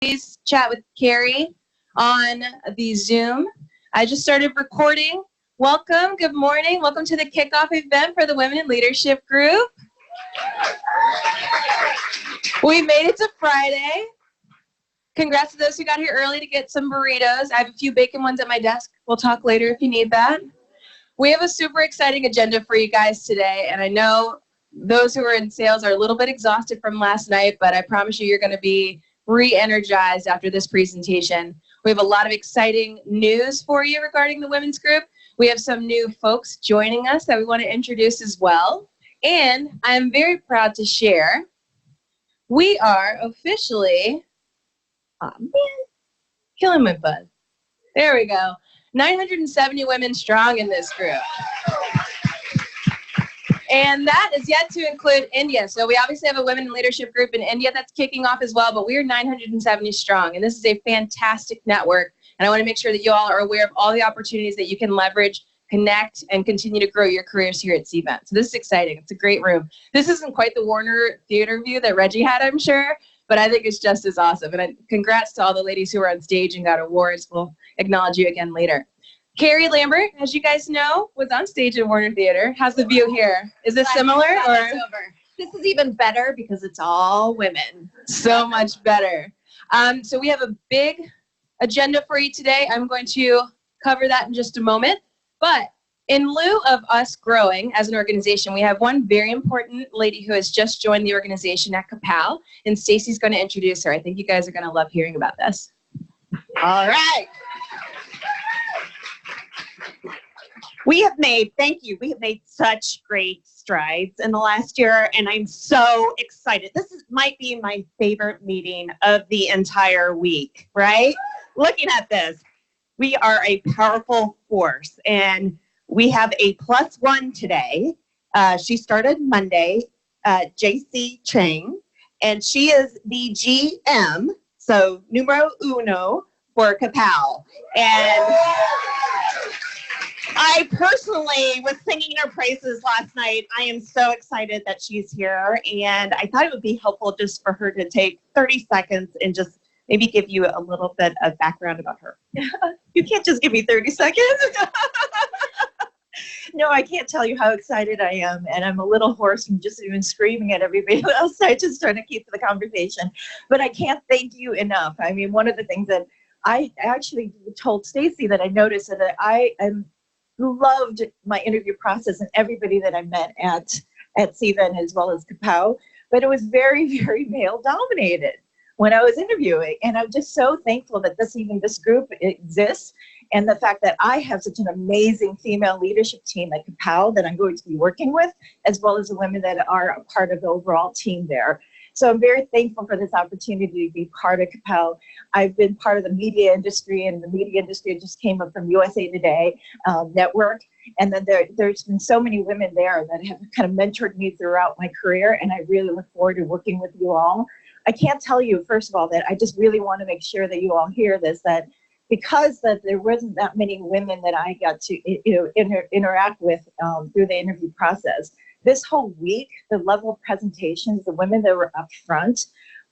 Please chat with Carrie on the Zoom. I just started recording. Welcome, good morning. Welcome to the kickoff event for the Women in Leadership Group. We made it to Friday. Congrats to those who got here early to get some burritos. I have a few bacon ones at my desk. We'll talk later if you need that. We have a super exciting agenda for you guys today, and I know those who are in sales are a little bit exhausted from last night, but I promise you, you're going to be re-energized after this presentation. We have a lot of exciting news for you regarding the women's group. We have some new folks joining us that we want to introduce as well. And I'm very proud to share, we are officially, oh man, killing my buzz. There we go. 970 women strong in this group. And that is yet to include India. So we obviously have a women in leadership group in India that's kicking off as well, but we are 970 strong. And this is a fantastic network. And I want to make sure that you all are aware of all the opportunities that you can leverage, connect, and continue to grow your careers here at Cvent. So this is exciting. It's a great room. This isn't quite the Warner Theater view that Reggie had, I'm sure, but I think it's just as awesome. And congrats to all the ladies who were on stage and got awards. We'll acknowledge you again later. Carrie Lambert, as you guys know, was on stage at Warner Theater. How's the view here? Is this similar? Or? This is even better because it's all women. So much better. So we have a big agenda for you today. I'm going to cover that in just a moment. But in lieu of us growing as an organization, we have one very important lady who has just joined the organization at Capal, and Stacy's going to introduce her. I think you guys are going to love hearing about this. All right. We have made such great strides in the last year, and I'm so excited. Might be my favorite meeting of the entire week, right? Looking at this, we are a powerful force, and we have a +1 today. She started Monday, JC Chang, and she is the GM, so numero uno for Capal. And I personally was singing her praises last night. I am so excited that she's here, and I thought it would be helpful just for her to take 30 seconds and just maybe give you a little bit of background about her. You can't just give me 30 seconds. No, I can't tell you how excited I am, and I'm a little hoarse from just even screaming at everybody else. I just trying to keep the conversation, but I can't thank you enough. I mean, one of the things that I actually told Stacy that I noticed that I loved my interview process and everybody that I met at Cvent as well as Capal, but it was very, very male dominated when I was interviewing. And I'm just so thankful that this group exists, and the fact that I have such an amazing female leadership team at Capal that I'm going to be working with, as well as the women that are a part of the overall team there. So I'm very thankful for this opportunity to be part of Capal. I've been part of the media industry, and the media industry just came up from USA Today network. And then there's been so many women there that have kind of mentored me throughout my career, and I really look forward to working with you all. I can't tell you, first of all, that I just really want to make sure that you all hear this, that because there wasn't that many women that I got to interact with through the interview process, this whole week, the level of presentations, the women that were up front,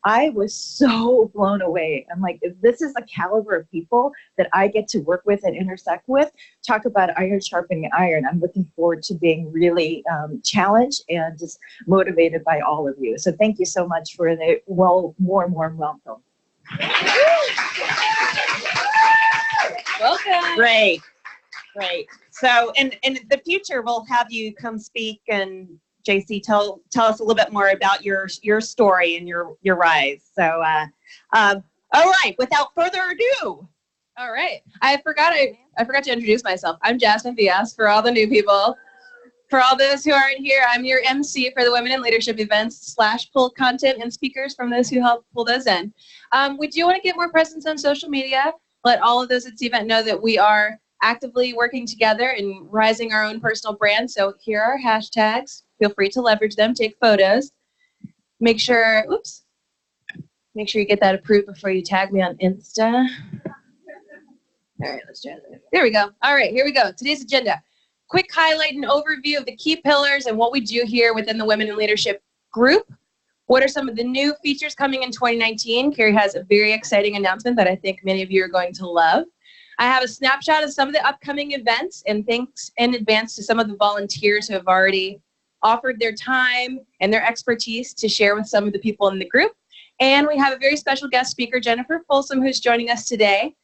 I was so blown away. I'm like, if this is the caliber of people that I get to work with and intersect with, talk about iron sharpening iron. I'm looking forward to being really challenged and just motivated by all of you. So thank you so much for the warm welcome. Welcome. Great. So in the future, we'll have you come speak, and JC, tell us a little bit more about your story and your rise. So, all right, without further ado. All right. I forgot to introduce myself. I'm Jasmine Diaz for all the new people. For all those who aren't here, I'm your MC for the Women in Leadership events / pull content and speakers from those who help pull those in. We do want to get more presence on social media. Let all of those at Cvent know that we are actively working together and rising our own personal brand. So here are hashtags. Feel free to leverage them, take photos. Make sure you get that approved before you tag me on Insta. All right, let's try that. There we go. All right, here we go. Today's agenda. Quick highlight and overview of the key pillars and what we do here within the Women in Leadership group. What are some of the new features coming in 2019? Carrie has a very exciting announcement that I think many of you are going to love. I have a snapshot of some of the upcoming events, and thanks in advance to some of the volunteers who have already offered their time and their expertise to share with some of the people in the group. And we have a very special guest speaker, Jennifer Folsom, who's joining us today.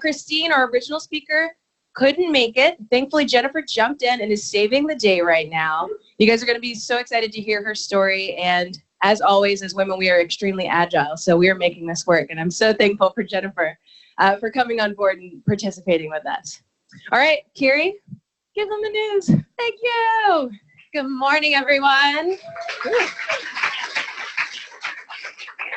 Christine, our original speaker, couldn't make it. Thankfully, Jennifer jumped in and is saving the day right now. You guys are going to be so excited to hear her story. And as always, as women, we are extremely agile. So we are making this work. And I'm so thankful for Jennifer for coming on board and participating with us. All right, Carrie, give them the news. Thank you. Good morning, everyone.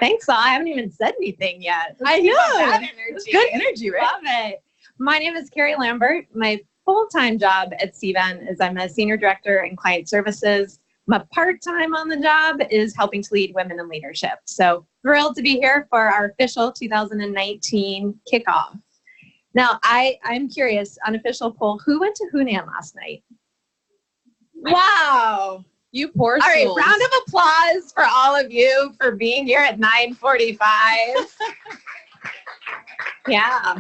Thanks, all. I haven't even said anything yet. I know. That energy. Good energy, right? Love it. My name is Carrie Lambert. My full-time job at Cvent is I'm a senior director in client services. My part-time on the job is helping to lead women in leadership. So thrilled to be here for our official 2019 kickoff. Now, I'm curious, unofficial poll, who went to Hunan last night? Wow. You poor souls. All right, round of applause for all of you for being here at 9:45. Yeah.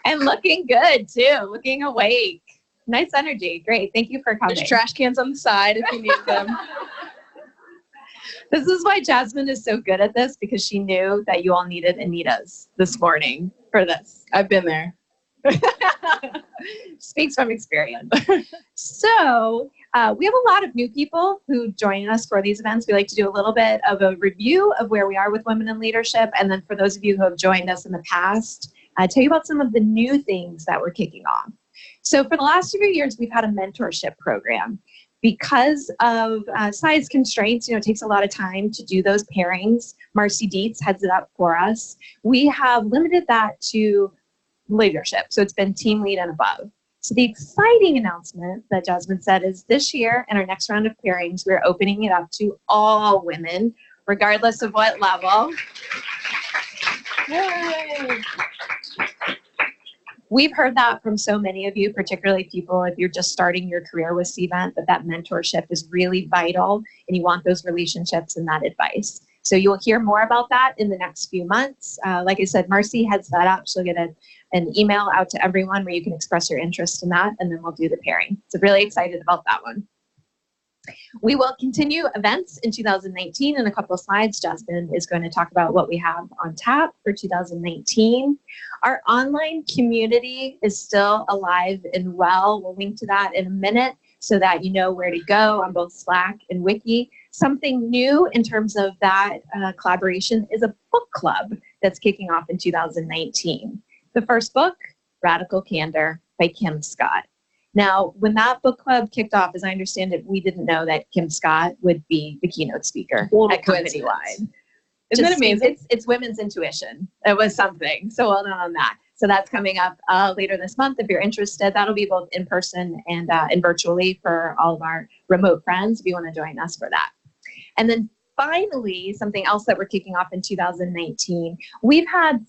And looking good, too. Looking awake. Nice energy. Great. Thank you for coming. There's trash cans on the side if you need them. This is why Jasmine is so good at this, because she knew that you all needed Anita's this morning for this. I've been there. Speaks from experience. So we have a lot of new people who join us for these events. We like to do a little bit of a review of where we are with women in leadership. And then for those of you who have joined us in the past, tell you about some of the new things that we're kicking off. So for the last few years, we've had a mentorship program. Because of size constraints, it takes a lot of time to do those pairings. Marcy Dietz heads it up for us. We have limited that to leadership. So it's been team lead and above. So the exciting announcement that Jasmine said is this year, in our next round of pairings, we're opening it up to all women, regardless of what level. Yay. We've heard that from so many of you, particularly people, if you're just starting your career with Cvent, that mentorship is really vital and you want those relationships and that advice. So you'll hear more about that in the next few months. Like I said, Marcy heads that up. She'll get an email out to everyone where you can express your interest in that, and then we'll do the pairing. So really excited about that one. We will continue events in 2019. In a couple of slides, Jasmine is going to talk about what we have on tap for 2019. Our online community is still alive and well. We'll link to that in a minute so that you know where to go on both Slack and Wiki. Something new in terms of that collaboration is a book club that's kicking off in 2019. The first book, Radical Candor by Kim Scott. Now, when that book club kicked off, as I understand it, we didn't know that Kim Scott would be the keynote speaker at company-wide. Isn't that amazing? It's women's intuition. It was something. So well done on that. So that's coming up later this month. If you're interested, that'll be both in person and virtually for all of our remote friends if you want to join us for that. And then finally, something else that we're kicking off in 2019, we've had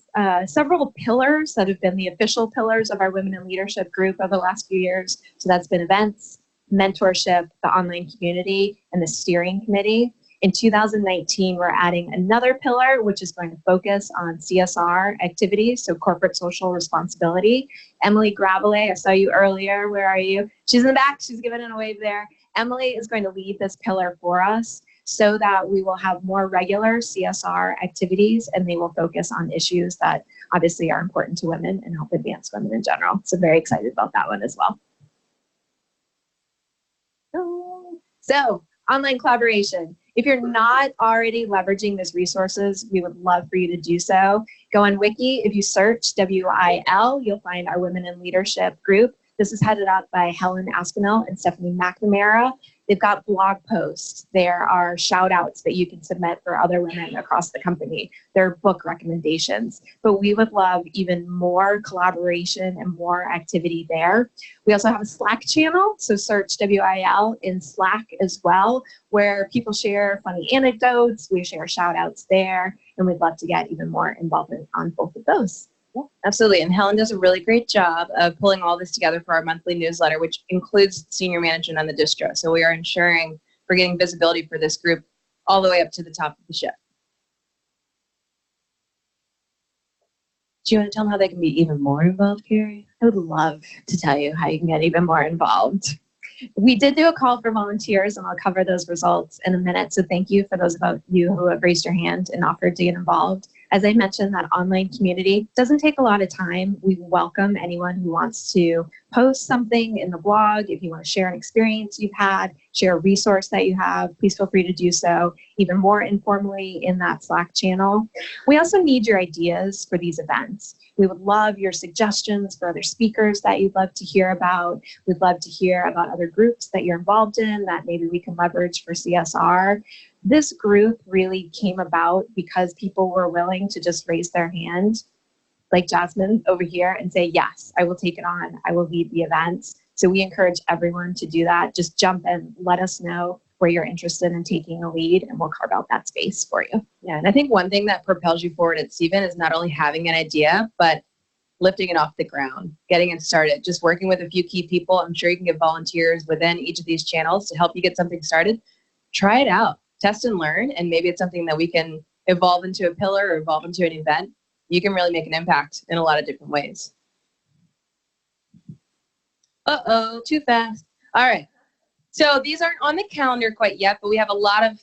several pillars that have been the official pillars of our Women in Leadership group over the last few years. So that's been events, mentorship, the online community, and the steering committee. In 2019, we're adding another pillar, which is going to focus on CSR activities, so corporate social responsibility. Emily Gravelet, I saw you earlier. Where are you? She's in the back. She's giving it a wave there. Emily is going to lead this pillar for us, so that we will have more regular CSR activities, and they will focus on issues that obviously are important to women and help advance women in general. So very excited about that one as well. So online collaboration. If you're not already leveraging these resources, we would love for you to do so. Go on Wiki. If you search WIL, you'll find our Women in Leadership group. This is headed up by Helen Aspinall and Stephanie McNamara. They've got blog posts. There are shout outs that you can submit for other women across the company. There are book recommendations, but we would love even more collaboration and more activity there. We also have a Slack channel, so search WIL in Slack as well, where people share funny anecdotes, we share shout outs there, and we'd love to get even more involvement on both of those. Yeah, absolutely. And Helen does a really great job of pulling all this together for our monthly newsletter, which includes senior management on the distro. So we are ensuring we're getting visibility for this group all the way up to the top of the ship. Do you want to tell them how they can be even more involved, Carrie? I would love to tell you how you can get even more involved. We did do a call for volunteers, and I'll cover those results in a minute. So thank you for those of you who have raised your hand and offered to get involved. As I mentioned, that online community doesn't take a lot of time. We welcome anyone who wants to post something in the blog. If you want to share an experience you've had, share a resource that you have, please feel free to do so, even more informally in that Slack channel. We also need your ideas for these events. We would love your suggestions for other speakers that you'd love to hear about. We'd love to hear about other groups that you're involved in that maybe we can leverage for CSR. This group really came about because people were willing to just raise their hand, like Jasmine over here, and say, yes, I will take it on. I will lead the events. So we encourage everyone to do that. Just jump in, let us know where you're interested in taking a lead, and we'll carve out that space for you. Yeah, and I think one thing that propels you forward at Cvent is not only having an idea, but lifting it off the ground, getting it started, just working with a few key people. I'm sure you can get volunteers within each of these channels to help you get something started. Try it out, test and learn, and maybe it's something that we can evolve into a pillar or evolve into an event. You can really make an impact in a lot of different ways. Uh-oh, too fast. All right. So these aren't on the calendar quite yet, but we have a lot of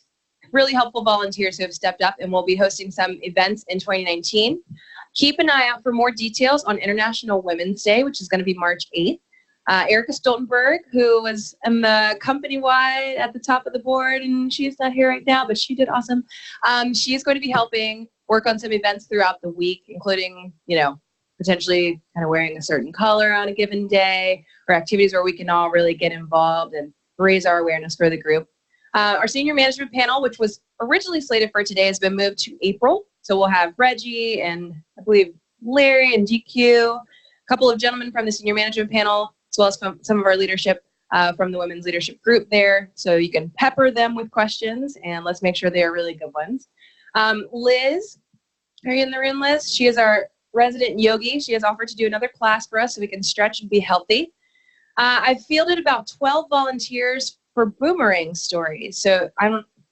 really helpful volunteers who have stepped up, and we'll be hosting some events in 2019. Keep an eye out for more details on International Women's Day, which is going to be March 8th. Erica Stoltenberg, who was in the company-wide at the top of the board, and she's not here right now, but she did awesome. She's going to be helping work on some events throughout the week, including, potentially kind of wearing a certain color on a given day, or activities where we can all really get involved and raise our awareness for the group. Our senior management panel, which was originally slated for today, has been moved to April. So we'll have Reggie and I believe Larry and GQ, a couple of gentlemen from the senior management panel, as well as some of our leadership from the women's leadership group there. So you can pepper them with questions, and let's make sure they are really good ones. Liz, are you in the room, Liz? She is our resident yogi. She has offered to do another class for us so we can stretch and be healthy. I fielded about 12 volunteers for boomerang stories. So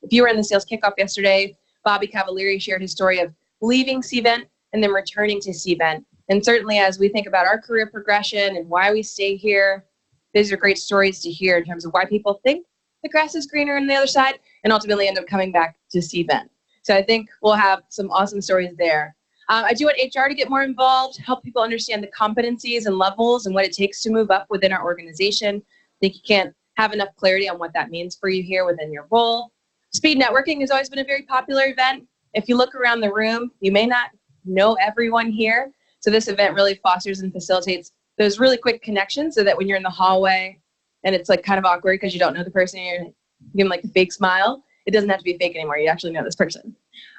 if you were in the sales kickoff yesterday, Bobby Cavalieri shared his story of leaving Cvent and then returning to Cvent. And certainly as we think about our career progression and why we stay here, these are great stories to hear in terms of why people think the grass is greener on the other side and ultimately end up coming back to Cvent. So I think we'll have some awesome stories there. I do want HR to get more involved, help people understand the competencies and levels and what it takes to move up within our organization. I think you can't have enough clarity on what that means for you here within your role. Speed networking has always been a very popular event. If you look around the room, you may not know everyone here. So this event really fosters and facilitates those really quick connections so that when you're in the hallway and it's like kind of awkward because you don't know the person, you're giving like a fake smile, it doesn't have to be fake anymore. You actually know this person.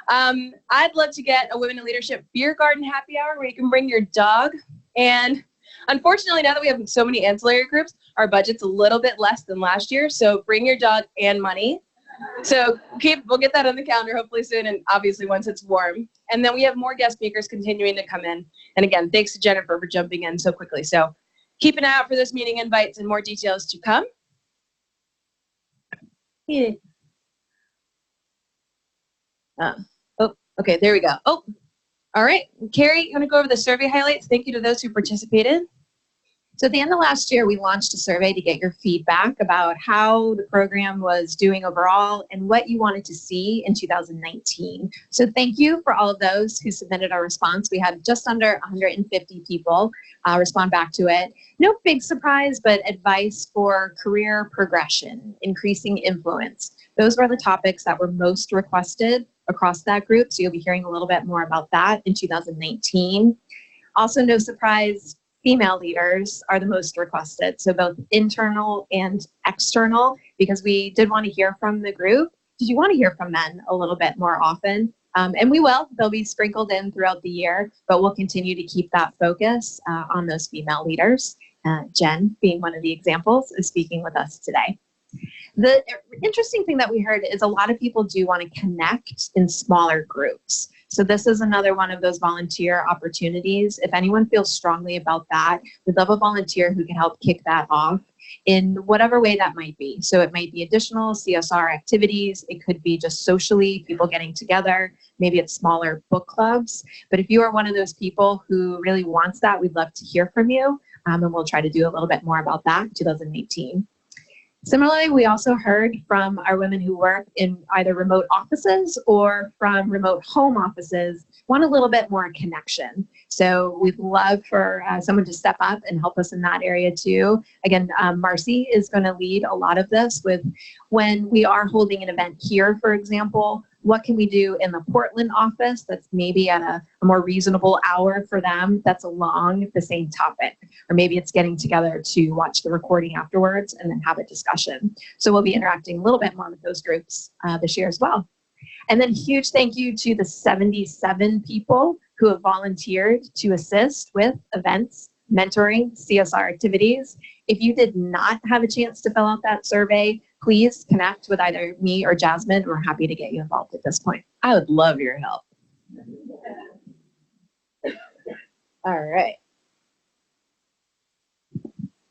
I'd love to get a Women in Leadership beer garden happy hour where you can bring your dog. And unfortunately, now that we have so many ancillary groups, our budget's a little bit less than last year. So bring your dog and money. So we'll get that on the calendar hopefully soon, and obviously once it's warm. And then we have more guest speakers continuing to come in. And again, thanks to Jennifer for jumping in so quickly. So keep an eye out for those meeting invites and more details to come. Yeah. Okay, there we go. Oh, all right. Carrie, you want to go over the survey highlights? Thank you to those who participated. So at the end of last year, we launched a survey to get your feedback about how the program was doing overall and what you wanted to see in 2019. So thank you for all of those who submitted our response. We had just under 150 people respond back to it. No big surprise, but advice for career progression, increasing influence. Those were the topics that were most requested across that group. So you'll be hearing a little bit more about that in 2019. Also, no surprise, female leaders are the most requested. So both internal and external, because we did want to hear from the group. Did you want to hear from men a little bit more often? And we will. They'll be sprinkled in throughout the year, but we'll continue to keep that focus on those female leaders. Jen, being one of the examples, is speaking with us today. The interesting thing that we heard is a lot of people do want to connect in smaller groups. So this is another one of those volunteer opportunities. If anyone feels strongly about that, we'd love a volunteer who can help kick that off in whatever way that might be. So it might be additional CSR activities. It could be just socially, people getting together. Maybe it's smaller book clubs. But if you are one of those people who really wants that, we'd love to hear from you. And we'll try to do a little bit more about that in 2018. Similarly, we also heard from our women who work in either remote offices or from remote home offices, want a little bit more connection. So we'd love for someone to step up and help us in that area too. Again, Marcy is going to lead a lot of this with when we are holding an event here, for example, what can we do in the Portland office that's maybe at a more reasonable hour for them that's along the same topic? Or maybe it's getting together to watch the recording afterwards and then have a discussion. So we'll be interacting a little bit more with those groups this year as well. And then huge thank you to the 77 people who have volunteered to assist with events, mentoring, CSR activities. If you did not have a chance to fill out that survey, please connect with either me or Jasmine. We're happy to get you involved at this point. I would love your help. All right.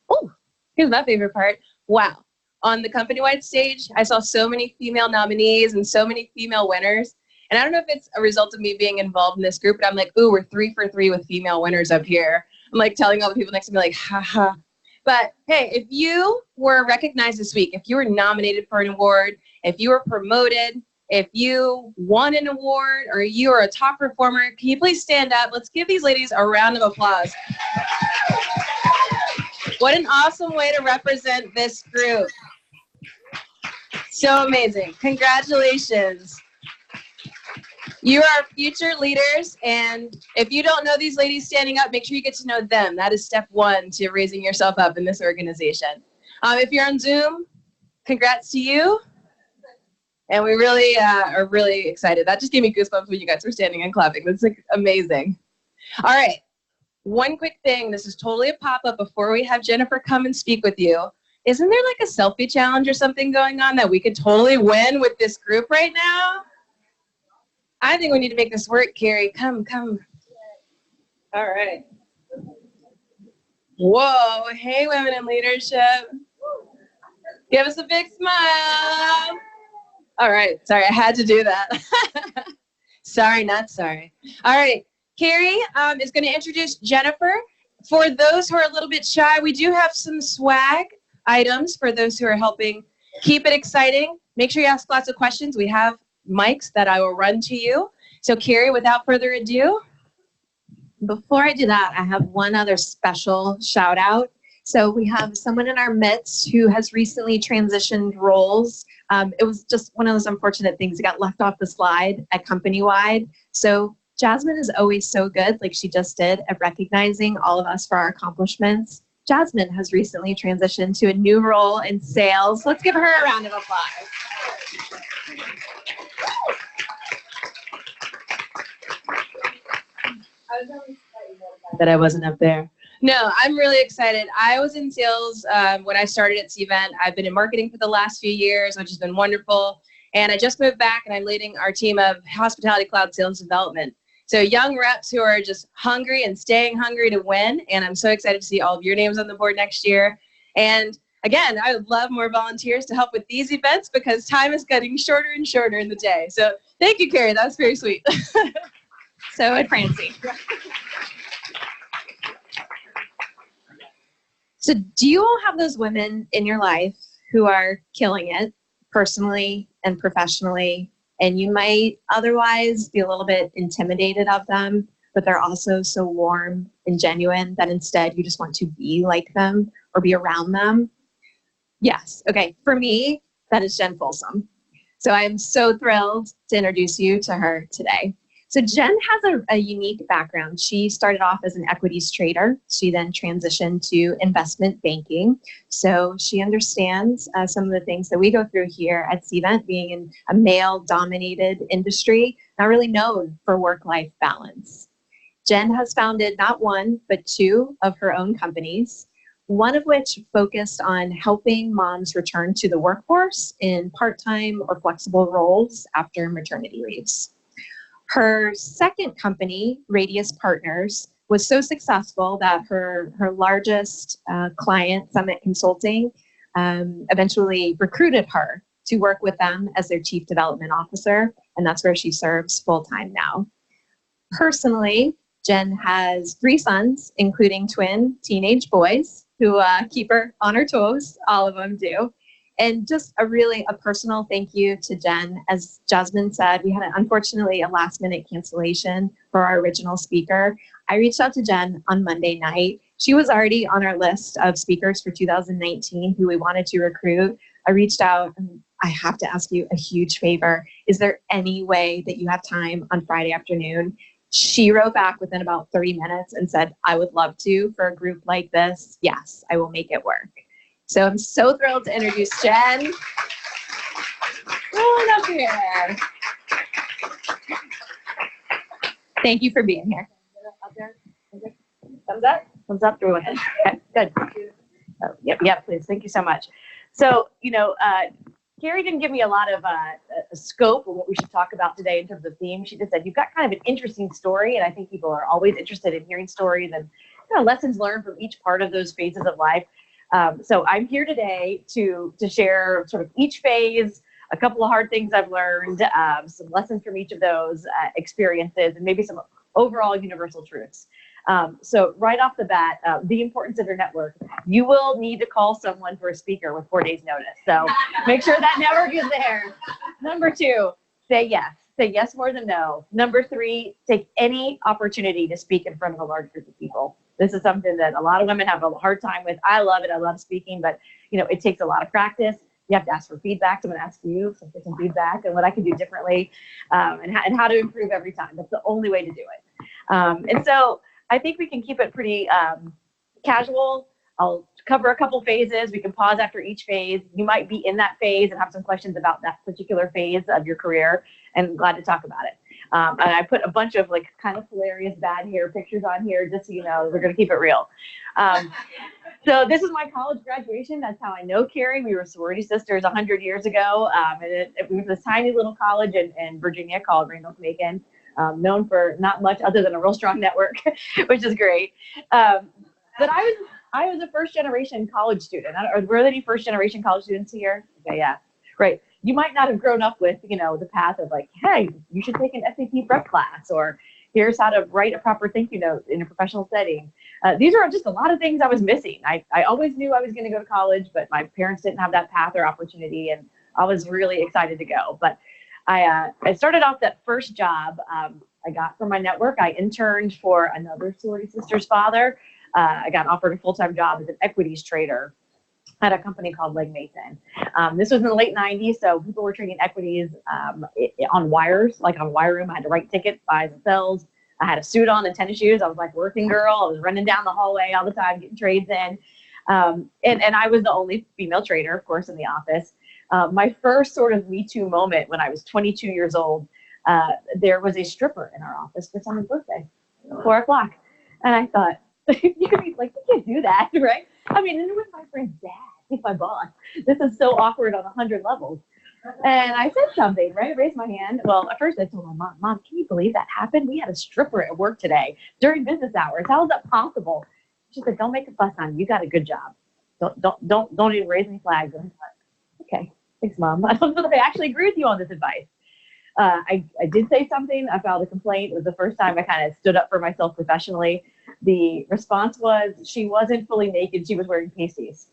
Oh, here's my favorite part. Wow. On the company-wide stage, I saw so many female nominees and so many female winners. And I don't know if it's a result of me being involved in this group, but I'm like, ooh, we're 3 for 3 with female winners up here. I'm like telling all the people next to me, like, haha. But hey, if you were recognized this week, if you were nominated for an award, if you were promoted, if you won an award, or you are a top performer, can you please stand up? Let's give these ladies a round of applause. What an awesome way to represent this group. So amazing. Congratulations. You are future leaders, and if you don't know these ladies standing up, make sure you get to know them. That is step 1 to raising yourself up in this organization. If you're on Zoom, congrats to you. And we really are really excited. That just gave me goosebumps when you guys were standing and clapping. That's like amazing. All right. One quick thing. This is totally a pop-up before we have Jennifer come and speak with you. Isn't there like a selfie challenge or something going on that we could totally win with this group right now? I think we need to make this work, Carrie. Come. All right. Whoa. Hey, women in leadership. Give us a big smile. All right. Sorry, I had to do that. Sorry, not sorry. All right. Carrie is going to introduce Jennifer. For those who are a little bit shy, we do have some swag items for those who are helping keep it exciting. Make sure you ask lots of questions. We have mics that I will run to you. So Carrie, without further ado. Before I do that, I have one other special shout out. So we have someone in our midst who has recently transitioned roles. It was just one of those unfortunate things. It got left off the slide at company-wide. So Jasmine is always so good, like she just did, at recognizing all of us for our accomplishments. Jasmine has recently transitioned to a new role in sales. Let's give her a round of applause. That I wasn't up there. No, I'm really excited. I was in sales when I started at Cvent. I've been in marketing for the last few years, which has been wonderful. And I just moved back, and I'm leading our team of hospitality cloud sales development. So young reps who are just hungry and staying hungry to win. And I'm so excited to see all of your names on the board next year. And again, I would love more volunteers to help with these events because time is getting shorter and shorter in the day. So thank you, Carrie. That was very sweet. So would Francie. So do you all have those women in your life who are killing it personally and professionally, and you might otherwise be a little bit intimidated of them, but they're also so warm and genuine that instead you just want to be like them or be around them? Yes. Okay. For me, that is Jen Folsom. So I am so thrilled to introduce you to her today. So Jen has a unique background. She started off as an equities trader. She then transitioned to investment banking. So she understands some of the things that we go through here at Cvent, being in a male-dominated industry, not really known for work-life balance. Jen has founded not one, but 2 of her own companies, one of which focused on helping moms return to the workforce in part-time or flexible roles after maternity leaves. Her second company, Radius Partners, was so successful that her largest client, Summit Consulting, eventually recruited her to work with them as their chief development officer, and that's where she serves full-time now. Personally, Jen has 3 sons, including twin teenage boys who keep her on her toes. All of them do. And just a personal thank you to Jen. As Jasmine said, we had unfortunately a last minute cancellation for our original speaker. I reached out to Jen on Monday night. She was already on our list of speakers for 2019 who we wanted to recruit. I reached out and I have to ask you a huge favor. Is there any way that you have time on Friday afternoon? She wrote back within about 30 minutes and said, I would love to for a group like this. Yes, I will make it work. So I'm so thrilled to introduce Jen. Rolling up here. Thank you for being here. Thumbs up? Thumbs up. Do we want that? Okay, good. Oh, yep, please. Thank you so much. So, Carrie didn't give me a lot of a scope of what we should talk about today in terms of theme. She just said, you've got kind of an interesting story, and I think people are always interested in hearing stories and lessons learned from each part of those phases of life. So I'm here today to share sort of each phase, a couple of hard things I've learned, some lessons from each of those experiences, and maybe some overall universal truths. So right off the bat, the importance of your network. You will need to call someone for a speaker with 4 days notice. So make sure that network is there. Number 2, say yes. Say yes more than no. Number 3, take any opportunity to speak in front of a large group of people. This is something that a lot of women have a hard time with. I love it. I love speaking, but it takes a lot of practice. You have to ask for feedback. I'm going to ask you for some feedback and what I can do differently, and how to improve every time. That's the only way to do it. And so I think we can keep it pretty casual. I'll cover a couple phases. We can pause after each phase. You might be in that phase and have some questions about that particular phase of your career, and glad to talk about it. And I put a bunch of kind of hilarious bad hair pictures on here just so you know we're going to keep it real. So this is my college graduation. That's how I know Carrie. We were sorority sisters 100 years ago. And we was this tiny little college in Virginia called Randolph-Macon, known for not much other than a real strong network, which is great. But I was a first generation college student. Were there any first generation college students here? Okay, yeah, great. You might not have grown up with, the path of hey, you should take an SAT prep class, or here's how to write a proper thank you note in a professional setting. These are just a lot of things I was missing. I always knew I was going to go to college, but my parents didn't have that path or opportunity, and I was really excited to go. But I started off that first job I got from my network. I interned for another sorority sister's father. I got offered a full-time job as an equities trader at a company called Legg Mason. This was in the late 90s, so people were trading equities on wires, on wire room. I had to write tickets, buys and sells. I had a suit on and tennis shoes. I was like working girl. I was running down the hallway all the time, getting trades in. And I was the only female trader, of course, in the office. My first sort of Me Too moment when I was 22 years old, there was a stripper in our office for someone's birthday, 4 o'clock. And I thought, you could be like, you can't do that, right? I mean, and it was my friend's dad. He's my boss. This is so awkward on 100 levels. And I said something, right? I raised my hand. Well, at first I told my mom, Mom, can you believe that happened? We had a stripper at work today during business hours. How is that possible? She said, don't make a fuss on you. You got a good job. Don't even raise any flags. And I thought, okay, thanks, Mom. I don't know if I actually agree with you on this advice. I did say something. I filed a complaint. It was the first time I kind of stood up for myself professionally. The response was she wasn't fully naked. She was wearing pasties.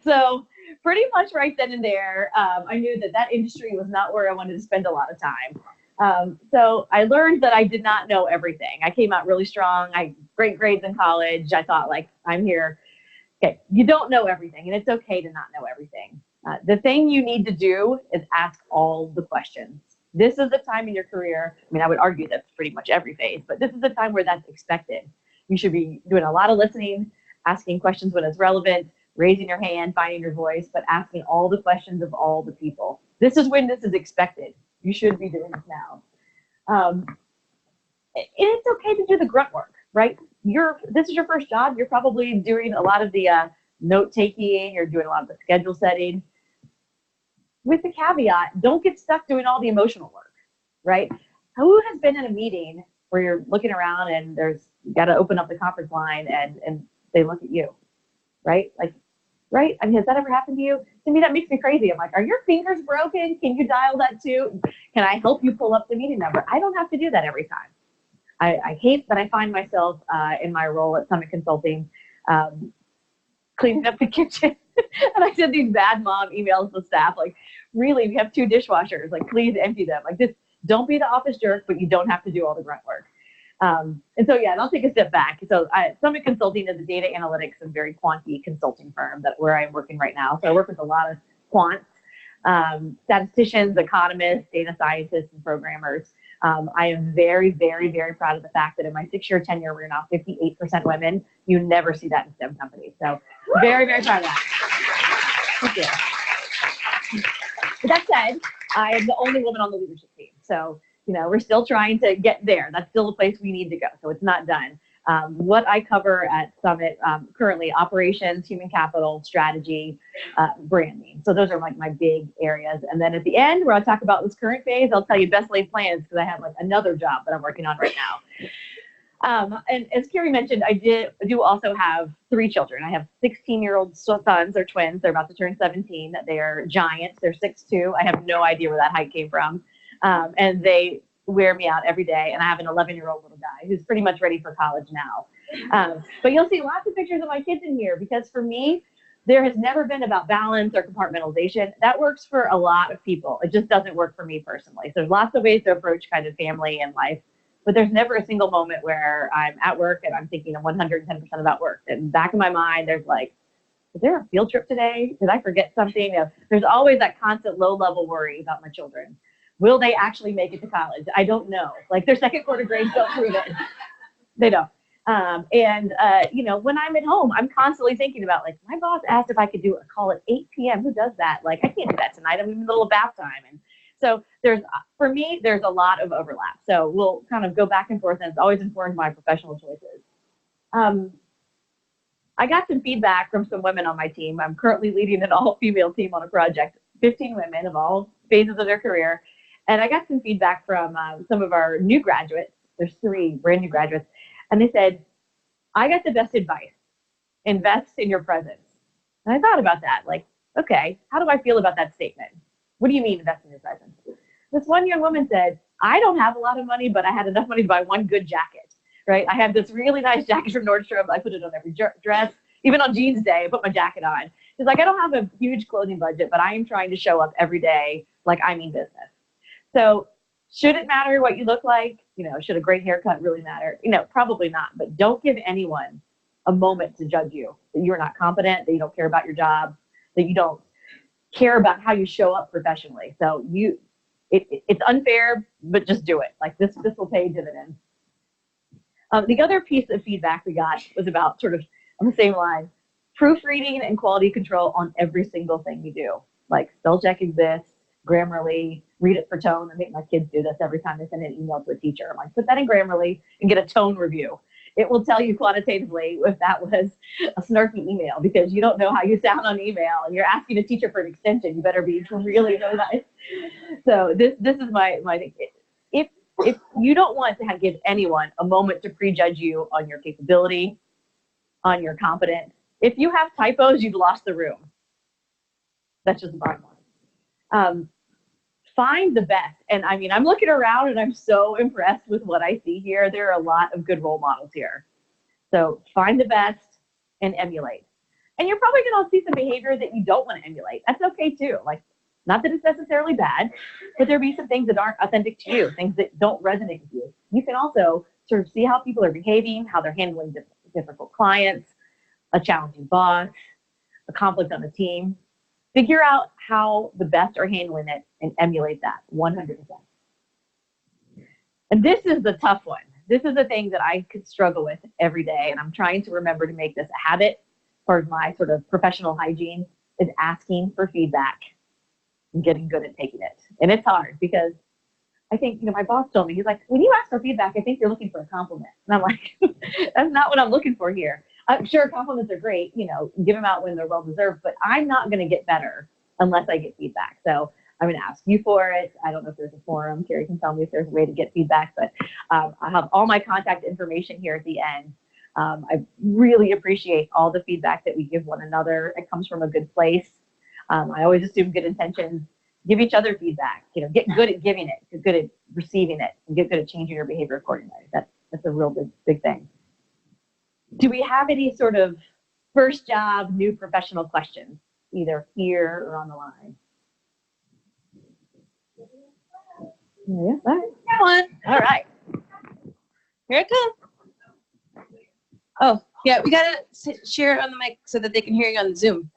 So pretty much right then and there, I knew that industry was not where I wanted to spend a lot of time. So I learned that I did not know everything. I came out really strong. I had great grades in college. I thought I'm here. Okay, you don't know everything, and it's okay to not know everything. The thing you need to do is ask all the questions. This is the time in your career. I mean, I would argue that's pretty much every phase, but this is the time where that's expected. You should be doing a lot of listening, asking questions when it's relevant, raising your hand, finding your voice, but asking all the questions of all the people. This is when this is expected. You should be doing this now. And it's okay to do the grunt work, right? This is your first job. You're probably doing a lot of the note taking. You're doing a lot of the schedule setting. With the caveat, don't get stuck doing all the emotional work, right? Who has been in a meeting where you're looking around and you got to open up the conference line and they look at you, right? Like, right? I mean, has that ever happened to you? To me, that makes me crazy. I'm like, are your fingers broken? Can you dial that too? Can I help you pull up the meeting number? I don't have to do that every time. I hate that I find myself in my role at Summit Consulting cleaning up the kitchen. And I send these bad mom emails to staff, like, really, we have 2 dishwashers, like, please empty them. Like, this, don't be the office jerk, but you don't have to do all the grunt work. And so, yeah, I'll take a step back. So Summit Consulting is a data analytics and very quantity consulting firm where I'm working right now. So I work with a lot of quants, statisticians, economists, data scientists, and programmers. I am very, very, very proud of the fact that in my 6-year tenure, we're now 58% women. You never see that in STEM companies. So very, very proud of that. Thank you. With that said, I am the only woman on the leadership team. So, we're still trying to get there. That's still a place we need to go. So it's not done. What I cover at Summit currently, operations, human capital, strategy, branding. So those are like my big areas. And then at the end, where I'll talk about this current phase, I'll tell you best laid plans because I have like another job that I'm working on right now. And as Carrie mentioned, I do also have 3 children. I have 16-year-old sons. They're twins. They're about to turn 17. They are giants. They're 6'2". I have no idea where that height came from. And they wear me out every day. And I have an 11-year-old little guy who's pretty much ready for college now. But you'll see lots of pictures of my kids in here because for me, there has never been about balance or compartmentalization. That works for a lot of people. It just doesn't work for me personally. So there's lots of ways to approach kind of family and life, but there's never a single moment where I'm at work and I'm thinking 110% about work. And back in my mind, there's like, is there a field trip today? Did I forget something? There's always that constant low-level worry about my children. Will they actually make it to college? I don't know. Like their second quarter grades don't prove it. They don't. When I'm at home, I'm constantly thinking about like, my boss asked if I could do a call at 8 p.m. Who does that? Like, I can't do that tonight. I'm in the middle of bath time. And so for me, there's a lot of overlap. So we'll kind of go back and forth and it's always informed my professional choices. I got some feedback from some women on my team. I'm currently leading an all-female team on a project, 15 women of all phases of their career. And I got some feedback from some of our new graduates. There's 3 brand new graduates. And they said, I got the best advice. Invest in your presence. And I thought about that. Like, okay, how do I feel about that statement? What do you mean invest in your presence? This one young woman said, I don't have a lot of money, but I had enough money to buy one good jacket, right? I have this really nice jacket from Nordstrom. I put it on every dress. Even on jeans day, I put my jacket on. She's like, I don't have a huge clothing budget, but I am trying to show up every day like I mean business. So should it matter what you look like? Should a great haircut really matter? Probably not, but don't give anyone a moment to judge you, that you're not competent, that you don't care about your job, that you don't care about how you show up professionally. So it's unfair, but just do it. Like this will pay dividends. The other piece of feedback we got was about sort of on the same line, proofreading and quality control on every single thing we do. Like spell check exists, Grammarly, read it for tone. I make my kids do this every time they send an email to a teacher. I'm like, put that in Grammarly and get a tone review. It will tell you quantitatively if that was a snarky email because you don't know how you sound on email and you're asking a teacher for an extension. You better be really nice. So this is my thing. If you don't want to give anyone a moment to prejudge you on your capability, on your competence, if you have typos, you've lost the room. That's just the bottom line. Find the best. And I mean, I'm looking around and I'm so impressed with what I see here. There are a lot of good role models here. So find the best and emulate. And you're probably going to see some behavior that you don't want to emulate. That's okay too. Like, not that it's necessarily bad, but there'll be some things that aren't authentic to you, things that don't resonate with you. You can also sort of see how people are behaving, how they're handling difficult clients, a challenging boss, a conflict on the team. Figure out how the best are handling it and emulate that 100%. And this is the tough one. This is the thing that I could struggle with every day. And I'm trying to remember to make this a habit. Part of my sort of professional hygiene is asking for feedback and getting good at taking it. And it's hard because I think, my boss told me, he's like, when you ask for feedback, I think you're looking for a compliment. And I'm like, that's not what I'm looking for here. I'm sure compliments are great, give them out when they're well-deserved, but I'm not going to get better unless I get feedback. So I'm going to ask you for it. I don't know if there's a forum. Carrie can tell me if there's a way to get feedback, but I have all my contact information here at the end. I really appreciate all the feedback that we give one another. It comes from a good place. I always assume good intentions. Give each other feedback. You know, get good at giving it, get good at receiving it, and get good at changing your behavior accordingly. That's a real big thing. Do we have any sort of first job, new professional questions, either here or on the line? Yeah, all right. Come on. All right. Here it comes. Oh, yeah, we gotta share it on the mic so that they can hear you on Zoom.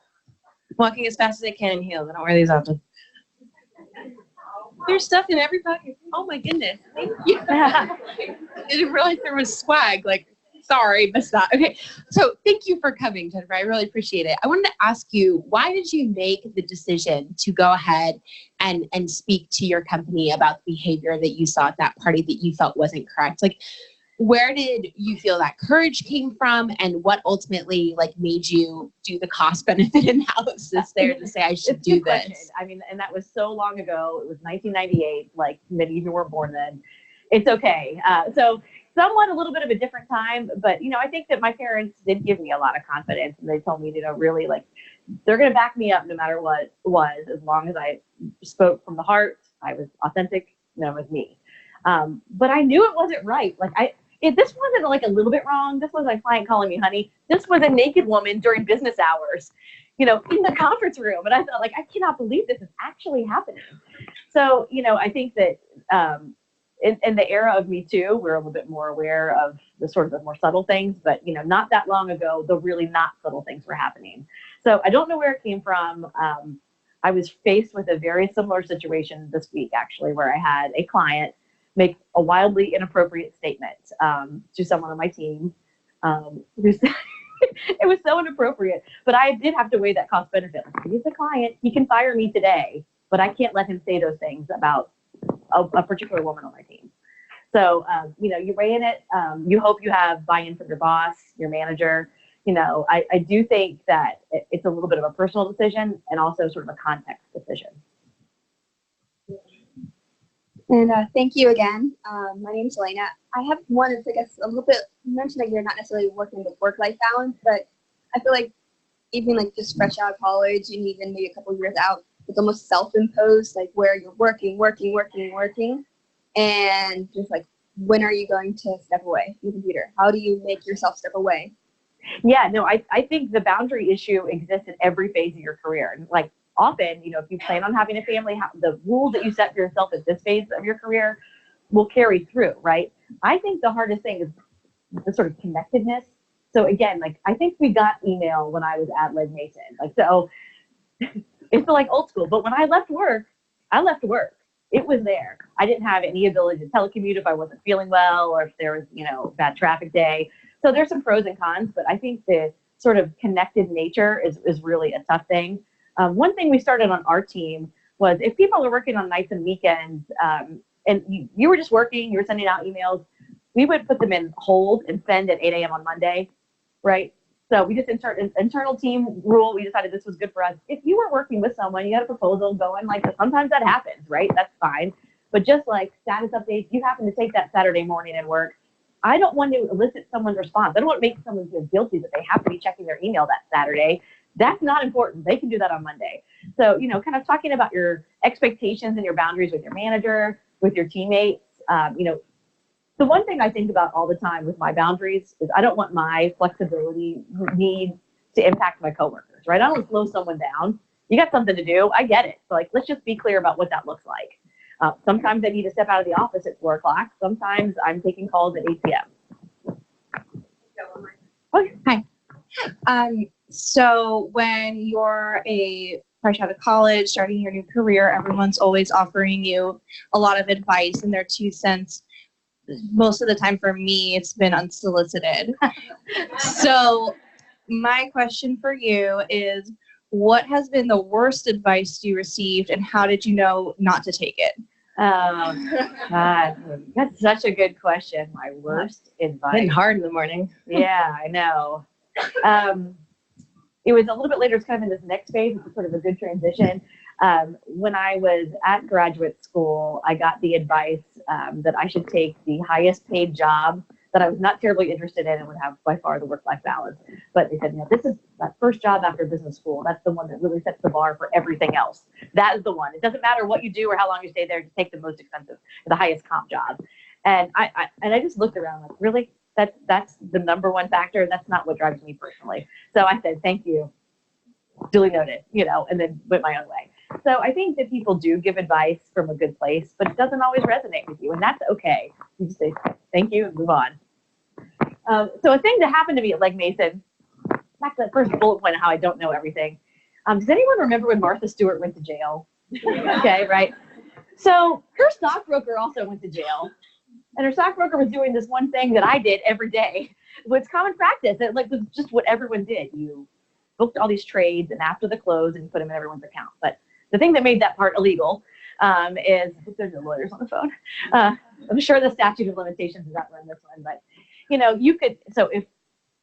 Walking as fast as I can in heels. I don't wear these often. There's stuff in every pocket. Oh my goodness. Thank you. I didn't realize there was swag. Like, sorry, missed that. Okay. So thank you for coming, Jennifer. I really appreciate it. I wanted to ask you, why did you make the decision to go ahead and speak to your company about the behavior that you saw at that party that you felt wasn't correct? Like, where did you feel that courage came from, and what ultimately like made you do the cost benefit analysis there to say I should do this? Question. I mean, and that was so long ago. It was 1998. Like many of you weren't born then. It's okay. So somewhat a little bit of a different time, but you know, I think that my parents did give me a lot of confidence, and they told me, you know, really like they're going to back me up no matter what it was, as long as I spoke from the heart, I was authentic, and I was me. But I knew it wasn't right. Like this wasn't like a little bit wrong. This was my client calling me honey. This was a naked woman during business hours, you know, in the conference room. And I thought, like, I cannot believe this is actually happening. So, you know, I think that in the era of Me Too, we're a little bit more aware of the sort of the more subtle things. But, you know, not that long ago, the really not subtle things were happening. So I don't know where it came from. I was faced with a very similar situation this week, actually, where I had a client make a wildly inappropriate statement to someone on my team. It was so inappropriate, but I did have to weigh that cost benefit. He's a client, he can fire me today, but I can't let him say those things about a particular woman on my team. So, you know, you weigh in it, you hope you have buy-in from your boss, your manager. You know, I do think that it's a little bit of a personal decision and also sort of a context decision. And thank you again. My name is Elena. I have one that's, I guess, a little bit, you mentioned that you're not necessarily working with work-life balance, but I feel like even like just fresh out of college and even maybe a couple of years out, it's almost self-imposed, like where you're working, and just like, when are you going to step away from the computer? How do you make yourself step away? Yeah, no, I think the boundary issue exists in every phase of your career. And like, often, you know, if you plan on having a family, the rules that you set for yourself at this phase of your career will carry through, right? I think the hardest thing is the sort of connectedness. So again, like, I think we got email when I was at Legg Mason. Like, so it's like old school, but when I left work, it was there. I didn't have any ability to telecommute if I wasn't feeling well or if there was, you know, bad traffic day. So there's some pros and cons, but I think the sort of connected nature is really a tough thing. One thing we started on our team was if people are working on nights and weekends and you were just working, you were sending out emails, we would put them in hold and send at 8 a.m. on Monday, right? So we just internal team rule. We decided this was good for us. If you were working with someone, you had a proposal going, like sometimes that happens, right? That's fine. But just like status updates, you happen to take that Saturday morning and work. I don't want to elicit someone's response. I don't want to make someone feel guilty that they have to be checking their email that Saturday. That's not important. They can do that on Monday. So, you know, kind of talking about your expectations and your boundaries with your manager, with your teammates. You know, the one thing I think about all the time with my boundaries is I don't want my flexibility need to impact my coworkers, right? I don't want to slow someone down. You got something to do. I get it. So like, let's just be clear about what that looks like. Sometimes I need to step out of the office at 4 o'clock. Sometimes I'm taking calls at 8 p.m. Okay. Hi. So when you're fresh out of college, starting your new career, everyone's always offering you a lot of advice and their 2 cents. Most of the time for me, it's been unsolicited. So my question for you is, what has been the worst advice you received and how did you know not to take it? Oh, God, that's such a good question. My worst advice. Been hard in the morning. Yeah, I know. It was a little bit later. It's kind of in this next phase. It's sort of a good transition. When I was at graduate school, I got the advice that I should take the highest paid job that I was not terribly interested in and would have by far the work-life balance. But they said, this is that first job after business school. That's the one that really sets the bar for everything else. That is the one. It doesn't matter what you do or how long you stay there, just take the most expensive, the highest comp job. And I just looked around like, really? That's the number one factor? That's not what drives me personally. So I said, thank you, duly noted, and then went my own way. So I think that people do give advice from a good place, but it doesn't always resonate with you, and that's okay. You just say thank you and move on. So a thing that happened to me at Legg Mason, back to that first bullet point of how I don't know everything. Does anyone remember when Martha Stewart went to jail? Okay, right. So her stockbroker also went to jail, and her stockbroker was doing this one thing that I did every day. It's common practice. It was just what everyone did. You booked all these trades, and after the close, and you put them in everyone's account. But the thing that made that part illegal is, I hope there's no lawyers on the phone. I'm sure the statute of limitations does not run this one, but you could, so if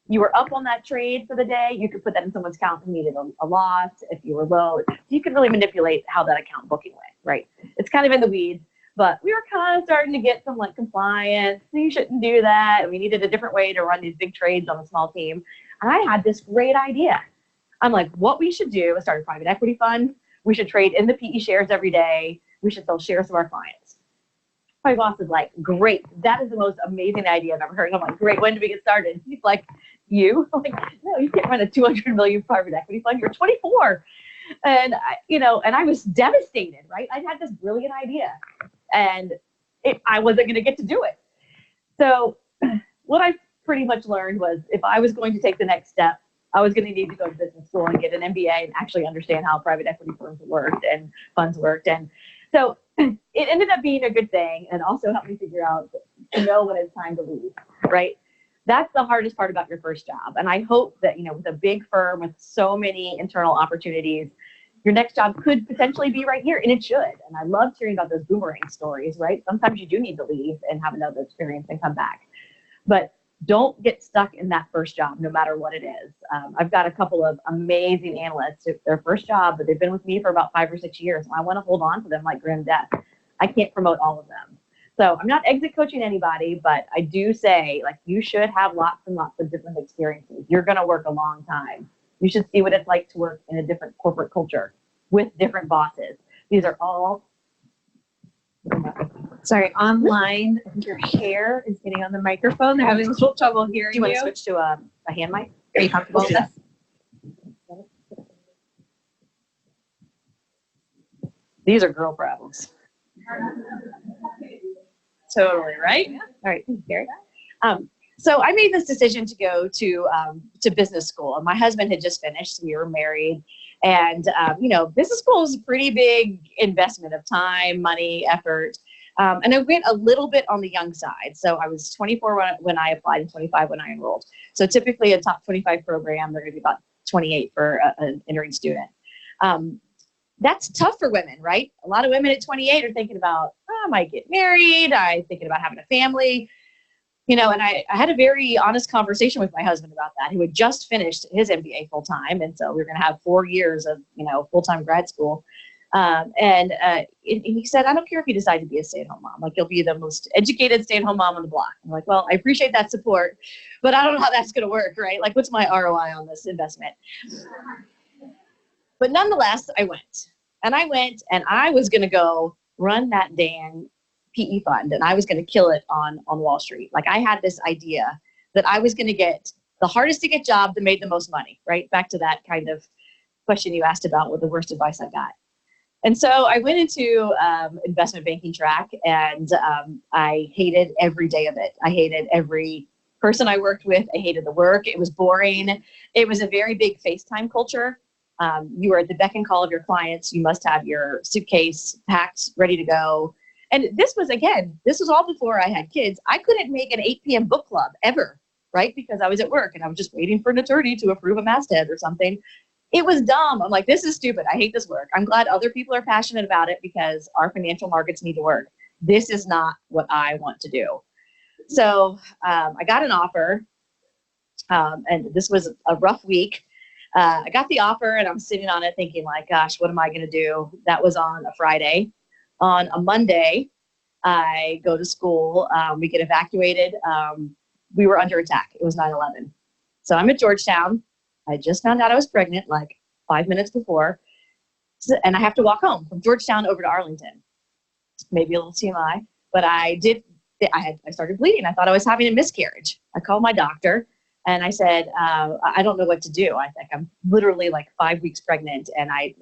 you were up on that trade for the day, you could put that in someone's account and needed a loss. If you were low, you could really manipulate how that account booking went, right? It's kind of in the weeds, but we were kind of starting to get some compliance. You shouldn't do that. We needed a different way to run these big trades on a small team. And I had this great idea. I'm like, what we should do is start a private equity fund. We should trade in the PE shares every day. We should sell shares to our clients. My boss is like, great. That is the most amazing idea I've ever heard. I'm like, great. When do we get started? He's like, you? I'm like, no, you can't run a 200 million private equity fund. You're 24. And I was devastated, right? I had this brilliant idea, and I wasn't going to get to do it. So what I pretty much learned was, if I was going to take the next step, I was going to need to go to business school and get an MBA and actually understand how private equity firms worked and funds worked. And so it ended up being a good thing, and also helped me figure out to know when it's time to leave, right? That's the hardest part about your first job. And I hope that, with a big firm with so many internal opportunities, your next job could potentially be right here, and it should. And I love hearing about those boomerang stories, right? Sometimes you do need to leave and have another experience and come back. But don't get stuck in that first job, no matter what it is. I've got a couple of amazing analysts. It's their first job, but they've been with me for about 5 or 6 years. And I want to hold on to them like grim death. I can't promote all of them. So I'm not exit coaching anybody, but I do say, you should have lots and lots of different experiences. You're going to work a long time. You should see what it's like to work in a different corporate culture with different bosses. These are all... Sorry, online, I think your hair is getting on the microphone. They're having a little trouble hearing you. Do you want to switch to a hand mic? Are you comfortable with this? These are girl problems. Totally, right? All right, thank you, Gary. So I made this decision to go to business school. And my husband had just finished. We were married. And, business school is a pretty big investment of time, money, effort. And I went a little bit on the young side. So I was 24 when I applied and 25 when I enrolled. So typically a top 25 program, they're going to be about 28 for an entering student. That's tough for women, right? A lot of women at 28 are thinking about, I might get married. I'm thinking about having a family. And I had a very honest conversation with my husband about that, who had just finished his MBA full time. And so we were going to have 4 years of, full-time grad school. And he said, I don't care if you decide to be a stay-at-home mom. You'll be the most educated stay-at-home mom on the block. I'm like, well, I appreciate that support, but I don't know how that's going to work, right? What's my ROI on this investment? But nonetheless, I went. And I was going to go run that dang PE fund, and I was going to kill it on Wall Street. I had this idea that I was going to get the hardest to get job that made the most money, right? Back to that kind of question you asked about with the worst advice I got. And so I went into investment banking track, and I hated every day of it. I hated every person I worked with. I hated the work. It was boring. It was a very big FaceTime culture. You are at the beck and call of your clients. You must have your suitcase packed, ready to go. And this was all before I had kids. I couldn't make an 8 p.m. book club ever, right? Because I was at work and I was just waiting for an attorney to approve a masthead or something. It was dumb. I'm like, this is stupid. I hate this work. I'm glad other people are passionate about it because our financial markets need to work. This is not what I want to do. So I got an offer, and this was a rough week. I got the offer and I'm sitting on it thinking like, gosh, what am I going to do? That was on a Friday. On a Monday, I go to school. We get evacuated. We were under attack. It was 9/11. So I'm at Georgetown. I just found out I was pregnant like 5 minutes before. And I have to walk home from Georgetown over to Arlington. Maybe a little TMI, but I started bleeding. I thought I was having a miscarriage. I called my doctor and I said, I don't know what to do. I think I'm literally like 5 weeks pregnant and I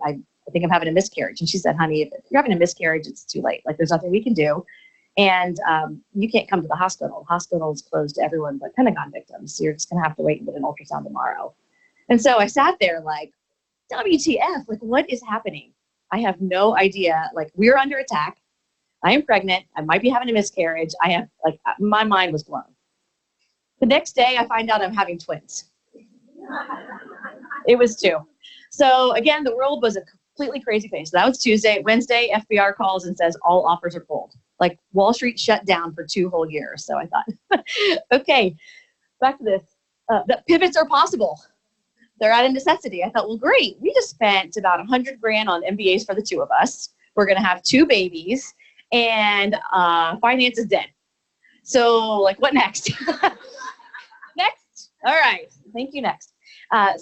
think I'm having a miscarriage. And she said, honey, if you're having a miscarriage, it's too late. Like there's nothing we can do. And you can't come to the hospital. Hospital is closed to everyone but Pentagon victims. So you're just gonna have to wait and get an ultrasound tomorrow. And so I sat there like, WTF, like what is happening? I have no idea. Like we're under attack. I am pregnant. I might be having a miscarriage. I have like, my mind was blown. The next day I find out I'm having twins. It was 2. So again, the world was a completely crazy place. So that was Tuesday. Wednesday, FBR calls and says all offers are pulled. Like Wall Street shut down for 2 whole years. So I thought, okay, back to this. The pivots are possible. They're out of necessity. I thought, well, great. We just spent about $100,000 on MBAs for the 2 of us. We're going to have 2 babies and finance is dead. So like what next? Next. All right. Thank you. Next. Going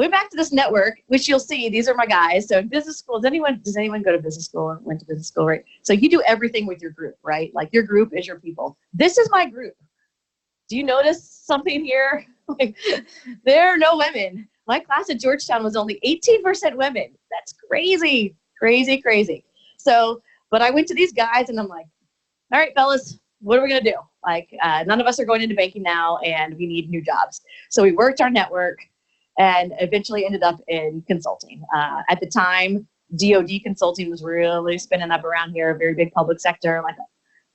back to this network, which you'll see, these are my guys. So in business school, does anyone go to business school or went to business school, right? So you do everything with your group, right? Like your group is your people. This is my group. Do you notice something here? Like, there are no women. My class at Georgetown was only 18% women. That's crazy, crazy, crazy. So, but I went to these guys and I'm like, all right, fellas, what are we going to do? Like, none of us are going into banking now and we need new jobs. So we worked our network and eventually ended up in consulting. At the time, DoD consulting was really spinning up around here, a very big public sector. Like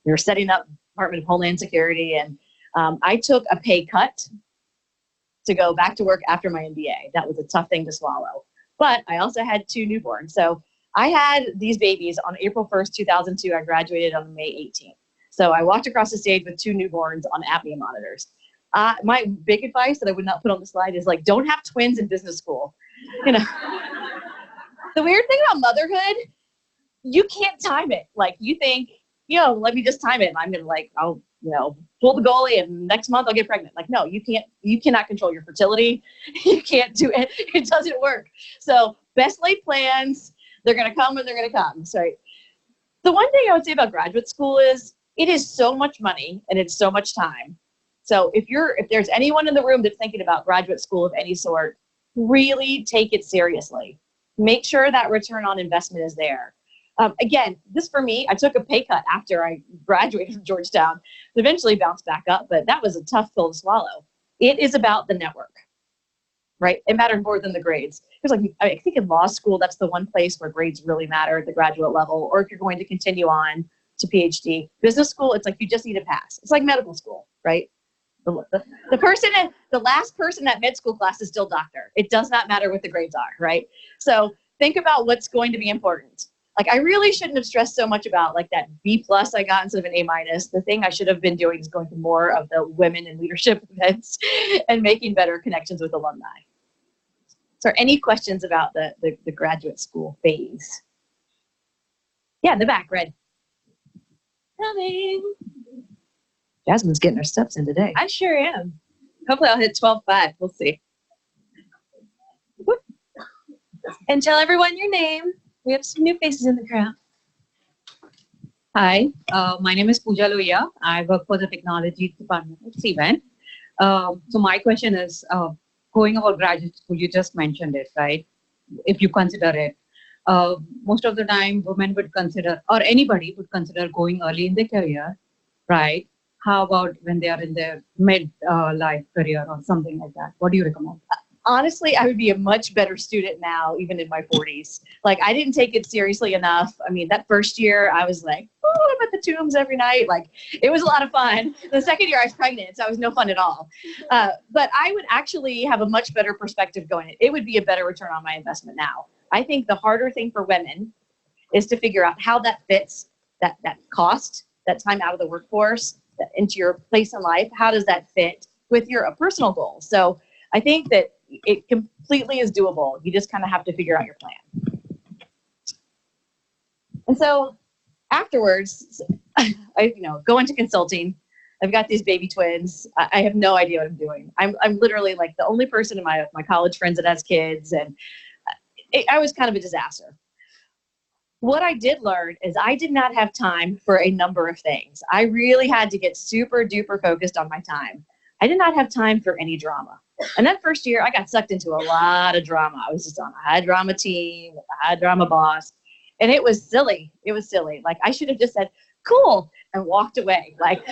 we were setting up Department of Homeland Security, and I took a pay cut to go back to work after my MBA. That was a tough thing to swallow. But I also had 2 newborns. So I had these babies on April 1st, 2002. I graduated on May 18th. So I walked across the stage with 2 newborns on apnea monitors. My big advice that I would not put on the slide is like, don't have twins in business school. You know, the weird thing about motherhood, you can't time it. Like you think, let me just time it. And I'm going to I'll pull the goalie and next month I'll get pregnant. Like, no, you cannot control your fertility. You can't do it. It doesn't work. So best laid plans, they're going to come when they're going to come. So the one thing I would say about graduate school is it is so much money and it's so much time. So if there's anyone in the room that's thinking about graduate school of any sort, really take it seriously. Make sure that return on investment is there. Again, this for me, I took a pay cut after I graduated from Georgetown. Eventually bounced back up, but that was a tough pill to swallow. It is about the network, right? It matters more than the grades. Because I think in law school, that's the one place where grades really matter at the graduate level, or if you're going to continue on to PhD. Business school, it's like you just need a pass. It's like medical school, right? The last person at med school class is still doctor. It does not matter what the grades are, right? So think about what's going to be important. Like I really shouldn't have stressed so much about like that B+ I got instead of an A-. The thing I should have been doing is going to more of the women in leadership events and making better connections with alumni. So any questions about the graduate school phase? Yeah, in the back, Red. Coming. Jasmine's getting her steps in today. I sure am. Hopefully I'll hit 12.5. We'll see. And tell everyone your name. We have some new faces in the crowd. Hi, my name is Pooja Loya. I work for the technology department at Cvent. So my question is, going about graduate school, you just mentioned it, right? If you consider it, most of the time women would consider, or anybody would consider going early in their career, right? How about when they are in their mid-life career or something like that? What do you recommend? Honestly, I would be a much better student now, even in my 40s. Like, I didn't take it seriously enough. I mean, that first year, I was like, oh, I'm at the Tombs every night. Like, it was a lot of fun. The second year, I was pregnant, so it was no fun at all. But I would actually have a much better perspective going in. It would be a better return on my investment now. I think the harder thing for women is to figure out how that fits, that cost, that time out of the workforce, into your place in life. How does that fit with your personal goals? So I think that it completely is doable. You just kind of have to figure out your plan. And so afterwards, I go into consulting. I've got these baby twins. I have no idea what I'm doing. I'm literally like the only person in my college friends that has kids, and I was kind of a disaster. What I did learn is I did not have time for a number of things. I really had to get super duper focused on my time. I did not have time for any drama. And that first year, I got sucked into a lot of drama. I was just on a high drama team, a high drama boss, and it was silly. It was silly. Like, I should have just said, cool, and walked away. Like,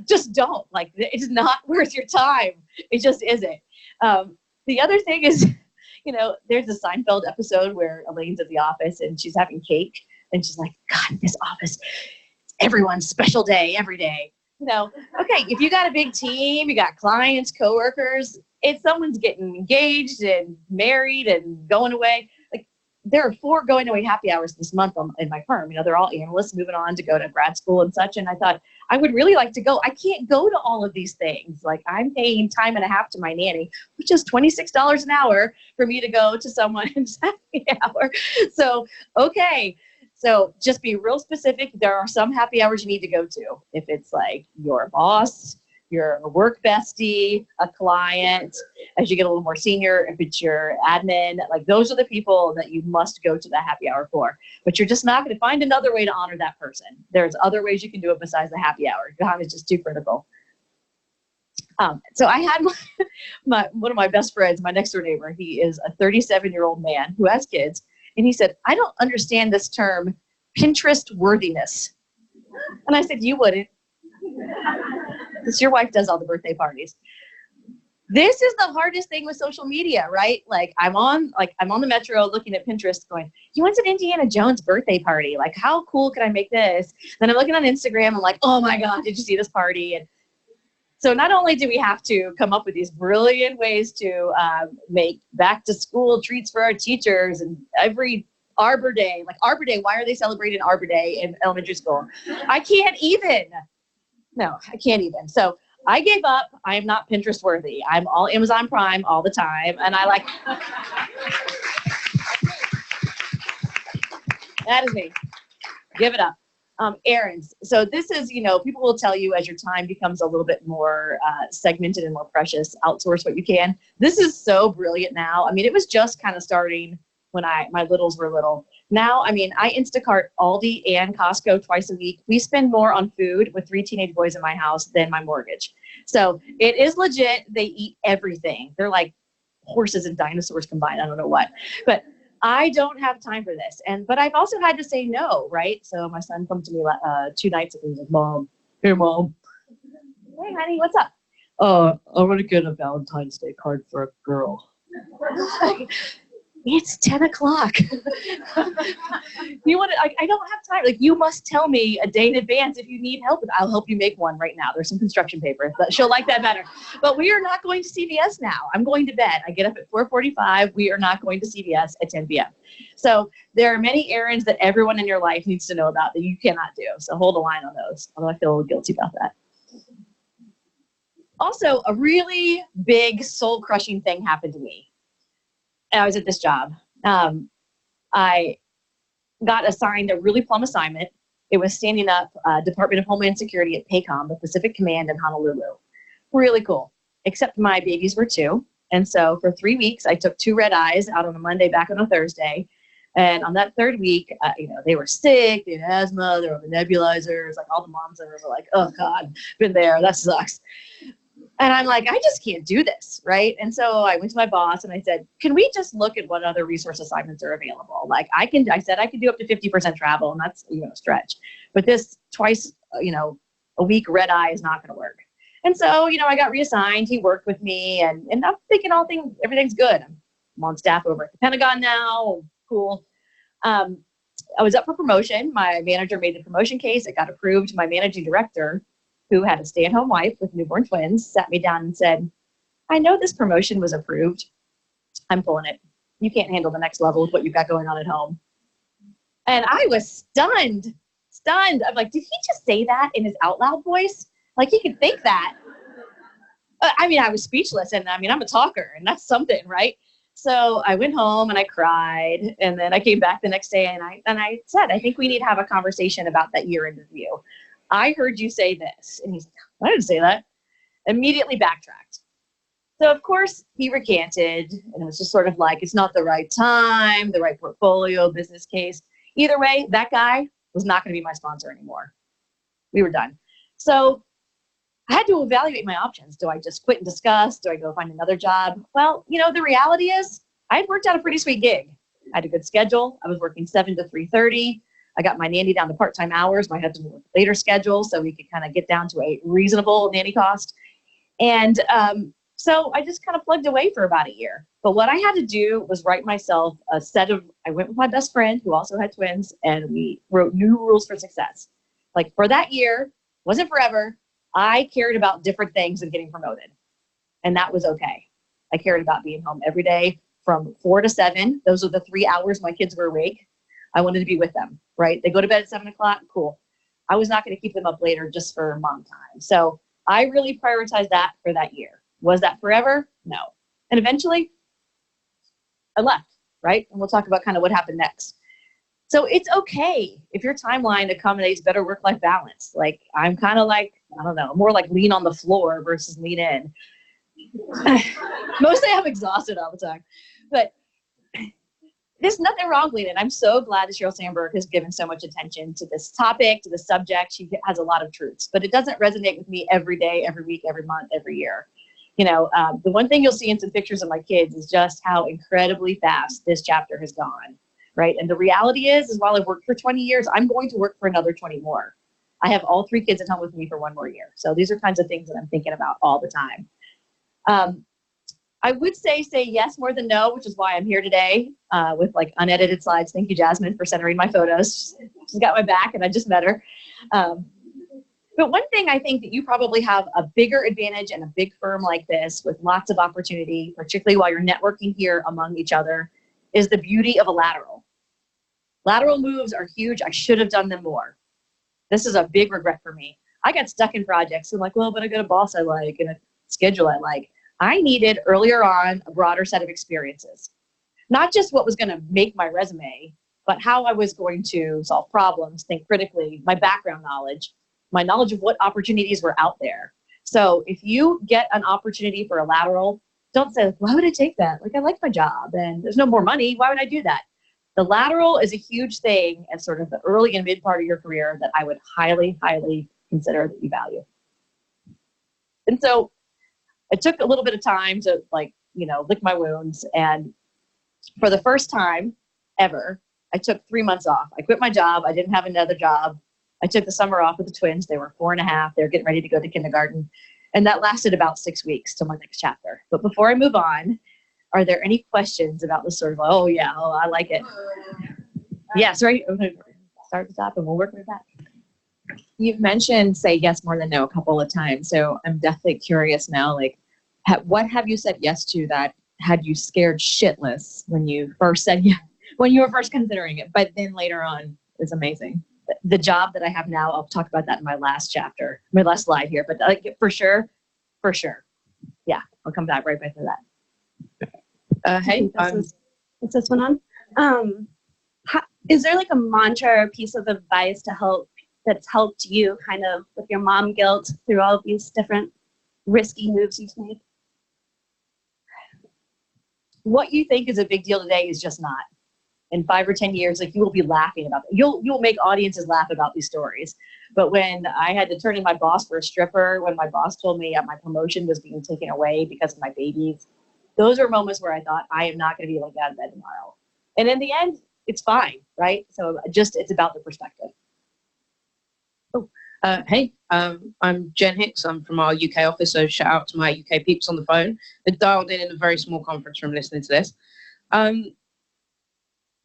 just don't. Like, it's not worth your time. It just isn't. The other thing is, there's a Seinfeld episode where Elaine's at the office and she's having cake, and she's like, God, this office, it's everyone's special day every day. Okay, if you got a big team, you got clients, coworkers, if someone's getting engaged and married and going away, like, there are 4 going away happy hours this month in my firm. They're all analysts moving on to go to grad school and such. And I thought, I would really like to go. I can't go to all of these things. Like, I'm paying time and a half to my nanny, which is $26 an hour for me to go to someone's happy hour. So, okay. So just be real specific. There are some happy hours you need to go to. If it's like your boss, your work bestie, a client, as you get a little more senior, if it's your admin, like, those are the people that you must go to the happy hour for. But you're just not going to find another way to honor that person. There's other ways you can do it besides the happy hour. Time is just too critical. So I had one of my best friends, my next door neighbor. He is a 37-year-old man who has kids. And he said, I don't understand this term, Pinterest worthiness. And I said, you wouldn't. Because your wife does all the birthday parties. This is the hardest thing with social media, right? Like, I'm on the metro looking at Pinterest going, you went to an Indiana Jones birthday party. Like, how cool can I make this? Then I'm looking on Instagram. I'm like, oh my God, did you see this party? And so not only do we have to come up with these brilliant ways to make back to school treats for our teachers, and every Arbor Day, why are they celebrating Arbor Day in elementary school? I can't even. No, I can't even. So I gave up. I am not Pinterest worthy. I'm all Amazon Prime all the time. And I that is me. Give it up. Errands. So this is, people will tell you as your time becomes a little bit more segmented and more precious, outsource what you can. This is so brilliant now. I mean, it was just kind of starting when my littles were little. Now, I Instacart Aldi and Costco twice a week. We spend more on food with 3 teenage boys in my house than my mortgage. So it is legit. They eat everything. They're like horses and dinosaurs combined. I don't know what, but I don't have time for this. But I've also had to say no, right? So my son comes to me 2 nights ago. He's like, Mom, hey, Mom. Hey, honey, what's up? I want to get a Valentine's Day card for a girl. It's 10 o'clock. You want to, I don't have time. Like, you must tell me a day in advance if you need help. I'll help you make one right now. There's some construction paper. She'll like that better. But we are not going to CVS now. I'm going to bed. I get up at 4:45. We are not going to CVS at 10 p.m. So there are many errands that everyone in your life needs to know about that you cannot do. So hold the line on those, although I feel a little guilty about that. Also, a really big soul-crushing thing happened to me. I was at this job. I got assigned a really plum assignment. It was standing up Department of Homeland Security at PACOM, the Pacific Command in Honolulu. Really cool, except my babies were 2. And so for 3 weeks, I took 2 red eyes out on a Monday, back on a Thursday. And on that 3rd week, they were sick, they had asthma, they were on the nebulizers, like all the moms there were like, oh God, been there, that sucks. And I'm like, I just can't do this, right? And so I went to my boss and I said, can we just look at what other resource assignments are available? Like, I said I could do up to 50% travel, and that's, a stretch. But this twice, a week red eye is not going to work. And so, I got reassigned. He worked with me, and I'm thinking everything's good. I'm on staff over at the Pentagon now. Cool. I was up for promotion. My manager made the promotion case. It got approved. My managing director, who had a stay-at-home wife with newborn twins, sat me down and said, I know this promotion was approved. I'm pulling it. You can't handle the next level with what you've got going on at home. And I was stunned. I'm like, did he just say that in his out loud voice? Like, he could think that. I mean, I was speechless, and I mean, I'm a talker, and that's something, right? So I went home and I cried, and then I came back the next day and I said, I think we need to have a conversation about that year-end review. I heard you say this, and he's, I didn't say that. Immediately backtracked. So of course he recanted, and it was just sort of like, it's not the right time, the right portfolio, business case. Either way, that guy was not going to be my sponsor anymore. We were done. So I had to evaluate my options. Do I just quit and discuss? Do I go find another job? Well, you know, the reality is I had worked out a pretty sweet gig. I had a good schedule. I was working 7 to 3:30. I got my nanny down to part-time hours. My husband worked later schedule, so we could kind of get down to a reasonable nanny cost. And so I just kind of plugged away for about a year. But what I had to do was write myself a set of, I went with my best friend who also had twins, and we wrote new rules for success. Like for that year, wasn't forever, I cared about different things than getting promoted. And that was okay. I cared about being home every day from 4 to 7. Those are the 3 hours my kids were awake. I wanted to be with them, right? They go to bed at 7 o'clock, cool. I was not going to keep them up later just for mom time. So I really prioritized that for that year. Was that forever? No. And eventually I left, right? And we'll talk about kind of what happened next. So it's okay if your timeline accommodates better work-life balance. Like I'm kind of like, I don't know, more like lean on the floor versus lean in. Mostly I'm exhausted all the time. But there's nothing wrong with it. I'm so glad that Sheryl Sandberg has given so much attention to this topic, to the subject. She has a lot of truths, but it doesn't resonate with me every day, every week, every month, every year. You know, the one thing you'll see in some pictures of my kids is just how incredibly fast this chapter has gone, right? And the reality is while I've worked for 20 years, I'm going to work for another 20 more. I have all 3 kids at home with me for 1 more year. So these are kinds of things that I'm thinking about all the time. I would say yes more than no, which is why I'm here today with like unedited slides. Thank you, Jasmine, for centering my photos. She's got my back and I just met her. But one thing I think that you probably have a bigger advantage in a big firm like this with lots of opportunity, particularly while you're networking here among each other, is the beauty of a lateral. Lateral moves are huge. I should have done them more. This is a big regret for me. I got stuck in projects. I'm like, well, but I got a boss I like and a schedule I like. I needed earlier on a broader set of experiences. Not just what was going to make my resume, but how I was going to solve problems, think critically, my background knowledge, my knowledge of what opportunities were out there. So if you get an opportunity for a lateral, don't say, why would I take that? Like, I like my job and there's no more money. Why would I do that? The lateral is a huge thing at sort of the early and mid part of your career that I would highly, highly consider that you value. And so it took a little bit of time to like, you know, lick my wounds. And for the first time ever, I took 3 months off. I quit my job. I didn't have another job. I took the summer off with the twins. They were 4 and a half. They were getting ready to go to kindergarten. And that lasted about 6 weeks till my next chapter. But before I move on, are there any questions about this sort of, oh yeah, oh, I like it. Yes, right. I'm going to start at the top and we'll work with that. You've mentioned say yes more than no a couple of times. So I'm definitely curious now, like what have you said yes to that had you scared shitless when you first said yeah, when you were first considering it, but then later on is amazing. The job that I have now, I'll talk about that in my last chapter, my last slide here, but like for sure. Yeah, I'll come back right back to that. Hey, What's this one on? Is there like a mantra or piece of advice to help that's helped you kind of with your mom guilt through all of these different risky moves you've made? What you think is a big deal today is just not. In 5 or 10 years, like you will be laughing about it. You'll make audiences laugh about these stories. But when I had to turn in my boss for a stripper, when my boss told me my promotion was being taken away because of my babies, those are moments where I thought I am not going to be able to get out of bed tomorrow. And in the end, it's fine, right? So it's about the perspective. Hey, I'm Jen Hicks. I'm from our UK office, so shout out to my UK peeps on the phone. They're dialed in a very small conference room listening to this.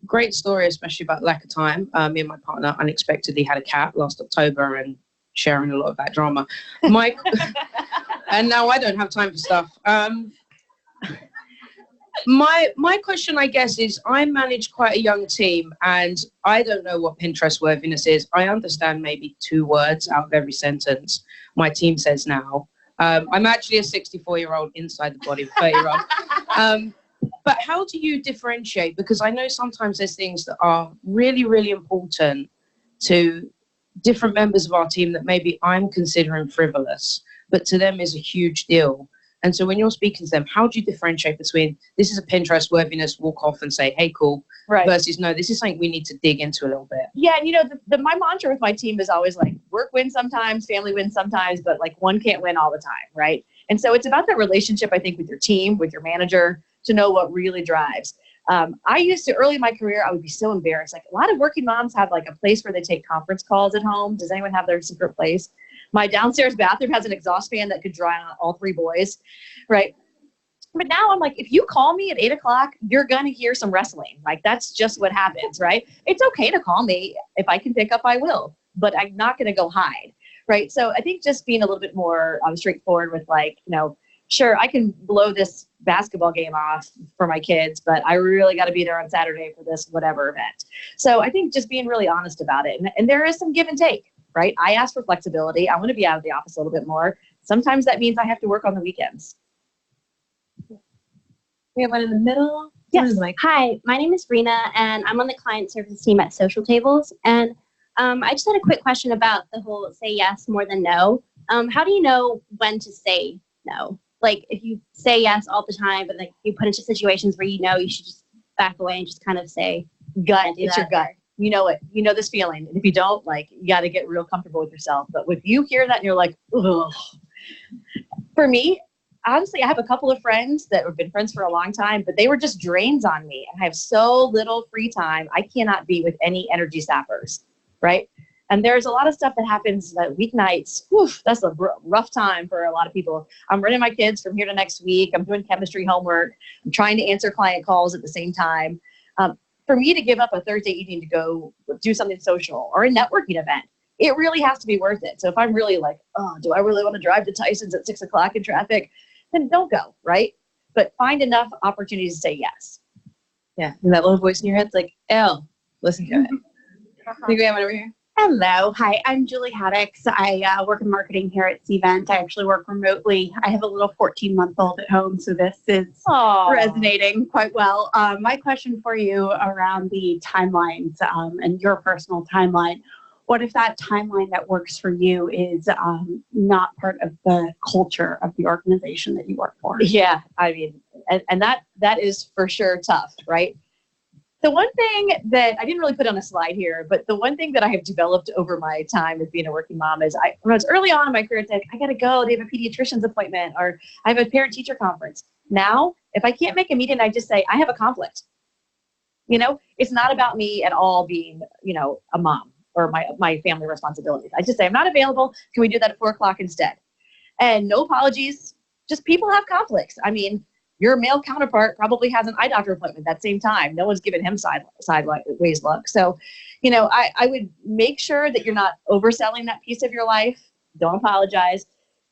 Great story, especially about lack of time. Me and my partner unexpectedly had a cat last October and sharing a lot of that drama. And now I don't have time for stuff. My question, I guess, is I manage quite a young team and I don't know what Pinterest worthiness is. I understand maybe 2 words out of every sentence my team says now. I'm actually a 64-year-old inside the body of a 30-year-old. But how do you differentiate? Because I know sometimes there's things that are really, really important to different members of our team that maybe I'm considering frivolous, but to them is a huge deal. And so when you're speaking to them, how do you differentiate between this is a Pinterest worthiness, walk off and say, hey, cool, Right. versus no, this is something we need to dig into a little bit? Yeah, and you know, my mantra with my team is always like, work wins sometimes, family wins sometimes, but like one can't win all the time, right? And so it's about that relationship, I think, with your team, with your manager, to know what really drives. I used to, early in my career, I would be so embarrassed. Like a lot of working moms have like a place where they take conference calls at home. Does anyone have their secret place? My downstairs bathroom has an exhaust fan that could dry on all 3 boys, right? But now I'm like, if you call me at 8 o'clock, you're going to hear some wrestling. Like that's just what happens, right? It's okay to call me. If I can pick up, I will, but I'm not going to go hide, right? So I think just being a little bit more straightforward with like, you know, sure, I can blow this basketball game off for my kids, but I really got to be there on Saturday for this whatever event. So I think just being really honest about it. And there is some give and take, right? I ask for flexibility. I want to be out of the office a little bit more. Sometimes that means I have to work on the weekends. We have one in the middle. Yes. Hi, my name is Rena, and I'm on the client service team at Social Tables. And I just had a quick question about the whole say yes more than no. How do you know when to say no? Like if you say yes all the time, but like you put into situations where you know you should just back away and just kind of say gut. It's your gut. You know it. You know this feeling. And if you don't, like, you got to get real comfortable with yourself. But if you hear that and you're like, ugh. For me, honestly, I have a couple of friends that have been friends for a long time, but they were just drains on me. And I have so little free time. I cannot be with any energy sappers, right? And there's a lot of stuff that happens that weeknights. Whew, that's a rough time for a lot of people. I'm running my kids from here to next week. I'm doing chemistry homework. I'm trying to answer client calls at the same time. For me to give up a Thursday evening to go do something social or a networking event, it really has to be worth it. So if I'm really like, oh, do I really want to drive to Tyson's at 6 o'clock in traffic? Then don't go, right? But find enough opportunities to say yes. Yeah, and that little voice in your head's like, Elle, listen to it. I think we have one over here. Hello. Hi, I'm Julie Haddix. I work in marketing here at Cvent. I actually work remotely. I have a little 14-month-old at home, so this is resonating quite well. My question for you around the timelines and your personal timeline. What if that timeline that works for you is not part of the culture of the organization that you work for? Yeah, I mean, and that is for sure tough, right? The one thing that I didn't really put on a slide here, but the one thing that I have developed over my time as being a working mom is when I was early on in my career, it's like, I got to go. They have a pediatrician's appointment or I have a parent-teacher conference. Now, if I can't make a meeting, I just say, I have a conflict. You know, it's not about me at all being, you know, a mom or my family responsibilities. I just say, I'm not available. Can we do that at 4 o'clock instead? And no apologies. Just people have conflicts. I mean, your male counterpart probably has an eye doctor appointment that same time. No one's giving him sideways look. So, you know, I would make sure that you're not overselling that piece of your life. Don't apologize.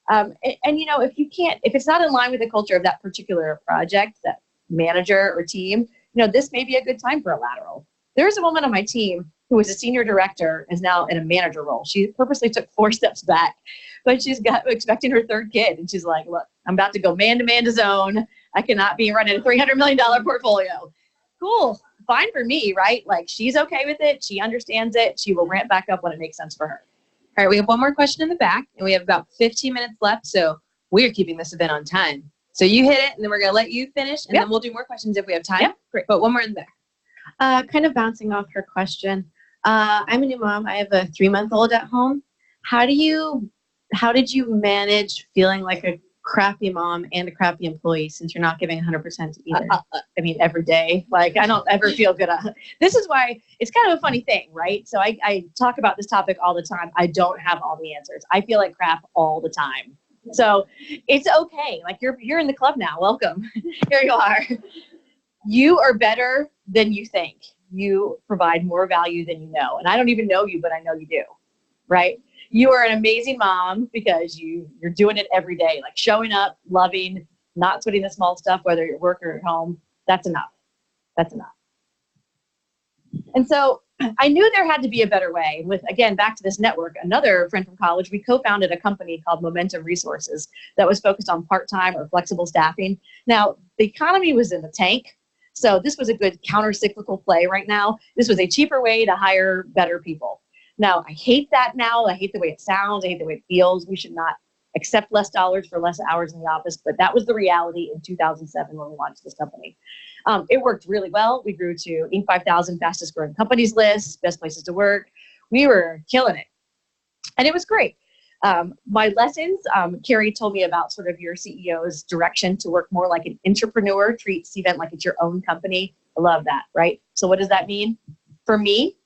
And, you know, if it's not in line with the culture of that particular project, that manager or team, you know, this may be a good time for a lateral. There's a woman on my team who was a senior director, is now in a manager role. She purposely took 4 steps back, but she's expecting her 3rd kid. And she's like, look, I'm about to go man-to-man to zone. I cannot be running a $300 million portfolio. Cool, fine for me, right? Like she's okay with it. She understands it. She will ramp back up when it makes sense for her. All right, we have one more question in the back, and we have about 15 minutes left, so we are keeping this event on time. So you hit it, and then we're going to let you finish, and then we'll do more questions if we have time. Yep, great. But one more in the back. Kind of bouncing off her question. I'm a new mom. I have a 3-month-old at home. How did you manage feeling like a crappy mom and a crappy employee since you're not giving 100% to either? I mean, every day. Like, I don't ever feel good. This is why it's kind of a funny thing, right? So I talk about this topic all the time. I don't have all the answers. I feel like crap all the time. So it's okay. Like you're in the club now. Welcome. Here you are. You are better than you think. You provide more value than you know. And I don't even know you, but I know you do, right? You are an amazing mom because you're doing it every day, like showing up, loving, not sweating the small stuff, whether you're at work or at home. That's enough. That's enough. And so I knew there had to be a better way. With, again, back to this network, another friend from college, we co-founded a company called Momentum Resources that was focused on part-time or flexible staffing. Now, the economy was in the tank, so this was a good counter-cyclical play right now. This was a cheaper way to hire better people. Now, I hate that now. I hate the way it sounds. I hate the way it feels. We should not accept less dollars for less hours in the office, but that was the reality in 2007 when we launched this company. It worked really well. We grew to Inc. 5000 fastest growing companies list, best places to work. We were killing it. And it was great. My lessons, Carrie told me about sort of your CEO's direction to work more like an entrepreneur, treat Cvent like it's your own company. I love that, right? So what does that mean? For me,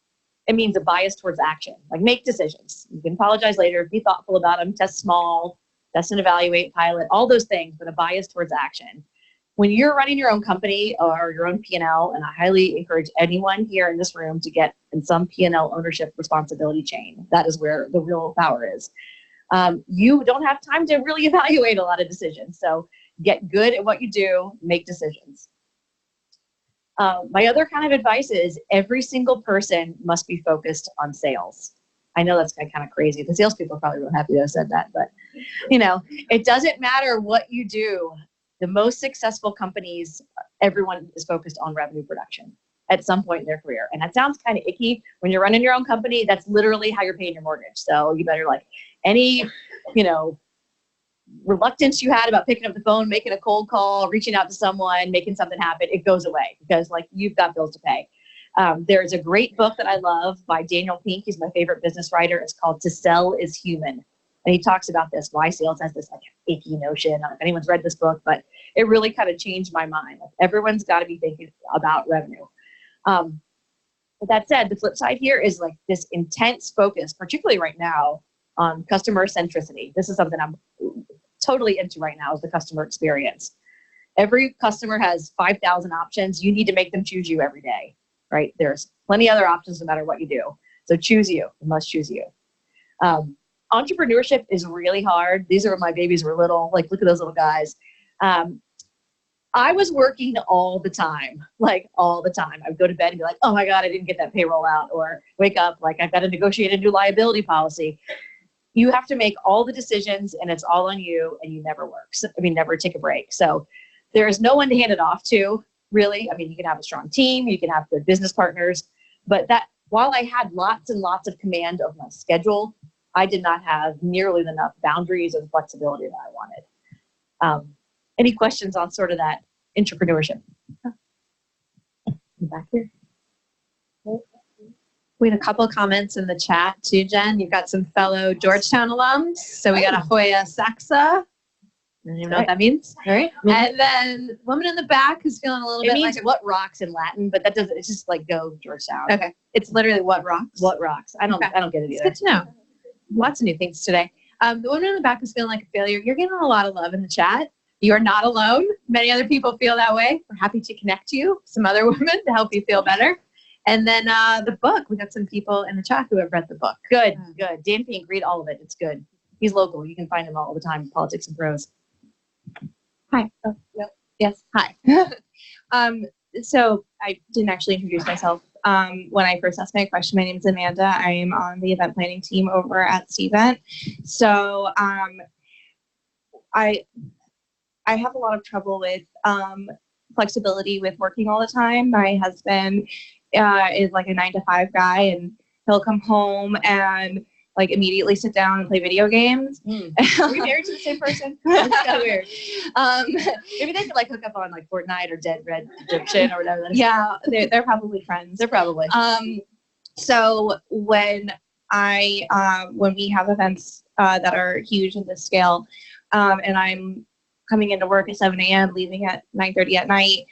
it means a bias towards action, like make decisions. You can apologize later, be thoughtful about them, test small, test and evaluate, pilot, all those things, but a bias towards action. When you're running your own company or your own P&L, and I highly encourage anyone here in this room to get in some P&L ownership responsibility chain. That is where the real power is. You don't have time to really evaluate a lot of decisions. So get good at what you do, make decisions. My other kind of advice is every single person must be focused on sales. I know that's kind of crazy. The salespeople probably won't happy to have said that, but you know, it doesn't matter what you do. The most successful companies, everyone is focused on revenue production at some point in their career. And that sounds kind of icky. When you're running your own company, that's literally how you're paying your mortgage. So you better, like, any, you know, reluctance you had about picking up the phone, making a cold call, reaching out to someone, making something happen, it goes away because, like, you've got bills to pay. There's a great book that I love by Daniel Pink. He's my favorite business writer. It's called To Sell is Human. And he talks about this, why sales has this, like, icky notion. I don't know if anyone's read this book, but it really kind of changed my mind. Like, everyone's got to be thinking about revenue. With that said, the flip side here is, like, this intense focus, particularly right now, on customer centricity. This is something I'm totally into right now, is the customer experience. Every customer has 5,000 options. You need to make them choose you every day, right? There's plenty of other options no matter what you do. So choose you. You must choose you. Entrepreneurship is really hard. These are when my babies were little. Like, look at those little guys. I was working all the time, like all the time. I would go to bed and be like, oh my God, I didn't get that payroll out, or wake up like I've got to negotiate a new liability policy. You have to make all the decisions and it's all on you, and you never work. So, I mean, never take a break. So there is no one to hand it off to, really. I mean, you can have a strong team, you can have good business partners, but that, while I had lots and lots of command of my schedule, I did not have nearly enough boundaries and flexibility that I wanted. Any questions on sort of that entrepreneurship? Back here. We had a couple comments in the chat too, Jen. You've got some fellow Georgetown alums. So we got a Hoya Saxa. I don't even know what that means. All right. And then woman in the back who's feeling a little It bit means like what rocks in Latin, but that doesn't, it's just like go Georgetown. okay. It's literally what rocks. What rocks? I don't get it It's either. good to know. Lots of new things today. The woman in the back who's feeling like a failure, you're getting a lot of love in the chat. You are not alone. Many other people feel that way. We're happy to connect you, some other women, to help you feel better. And then the book, we got some people in the chat who have read the book. Good, good. Dan Pink, read all of it. It's good. He's local. You can find him all the time. Politics and Pros. Hi. Oh, yep. Yes. Hi. So I didn't actually introduce myself. When I first asked my question, my name is Amanda. I am on the event planning team over at Cvent. So I have a lot of trouble with flexibility with working all the time. My husband is like a 9-to-5 guy, and he'll come home and like immediately sit down and play video games. Are we married to the same person? That's kind of weird. Maybe they could like hook up on like Fortnite or Dead Red Redemption or whatever. Yeah, they're probably friends. They're probably. So when we have events that are huge in this scale, and I'm coming into work at 7 a.m., leaving at 9:30 at night,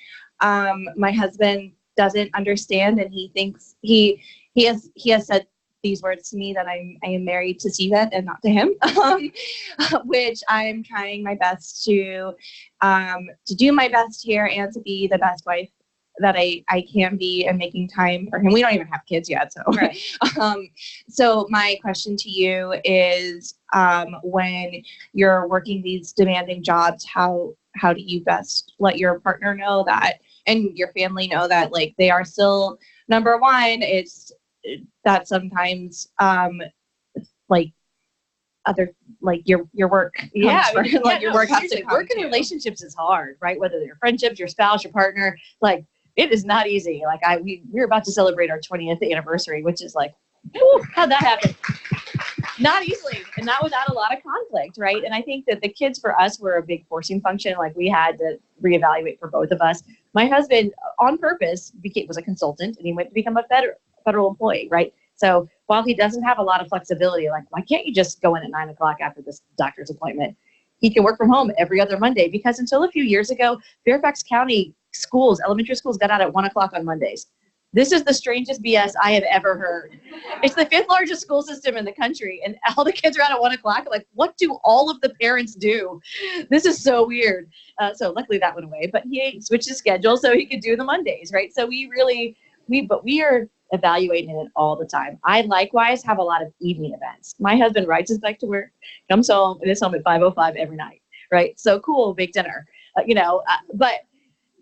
my husband doesn't understand, and he thinks he has said these words to me that I am married to Cvent and not to him, which I'm trying my best to do my best here and to be the best wife that I can be, and making time for him. We don't even have kids yet, so. Right. So my question to you is, when you're working these demanding jobs, how do you best let your partner know that, and your family know that, like, they are still number one? It's that sometimes like your work comes your work has to seriously, come work in too. relationships is hard, right? Whether they're friendships, your spouse, your partner, like it is not easy. Like we're about to celebrate our 20th anniversary, which is like, whew, how'd that happen? Not easily, and not without a lot of conflict, right? And I think that the kids for us were a big forcing function. Like we had to reevaluate for both of us. My husband, on purpose, was a consultant, and he went to become a federal employee, right? So while he doesn't have a lot of flexibility, like why can't you just go in at 9 o'clock after this doctor's appointment? He can work from home every other Monday, because until a few years ago, Fairfax County schools, elementary schools, got out at 1 o'clock on Mondays. This is the strangest BS I have ever heard. It's the 5th largest school system in the country, and all the kids are out at 1 o'clock. Like, what do all of the parents do? This is so weird. So luckily that went away, but he switched his schedule so he could do the Mondays, right? So we are evaluating it all the time. I likewise have a lot of evening events. My husband rides his bike to work, comes home, and is home at 5:05 every night, right? So cool, big dinner, but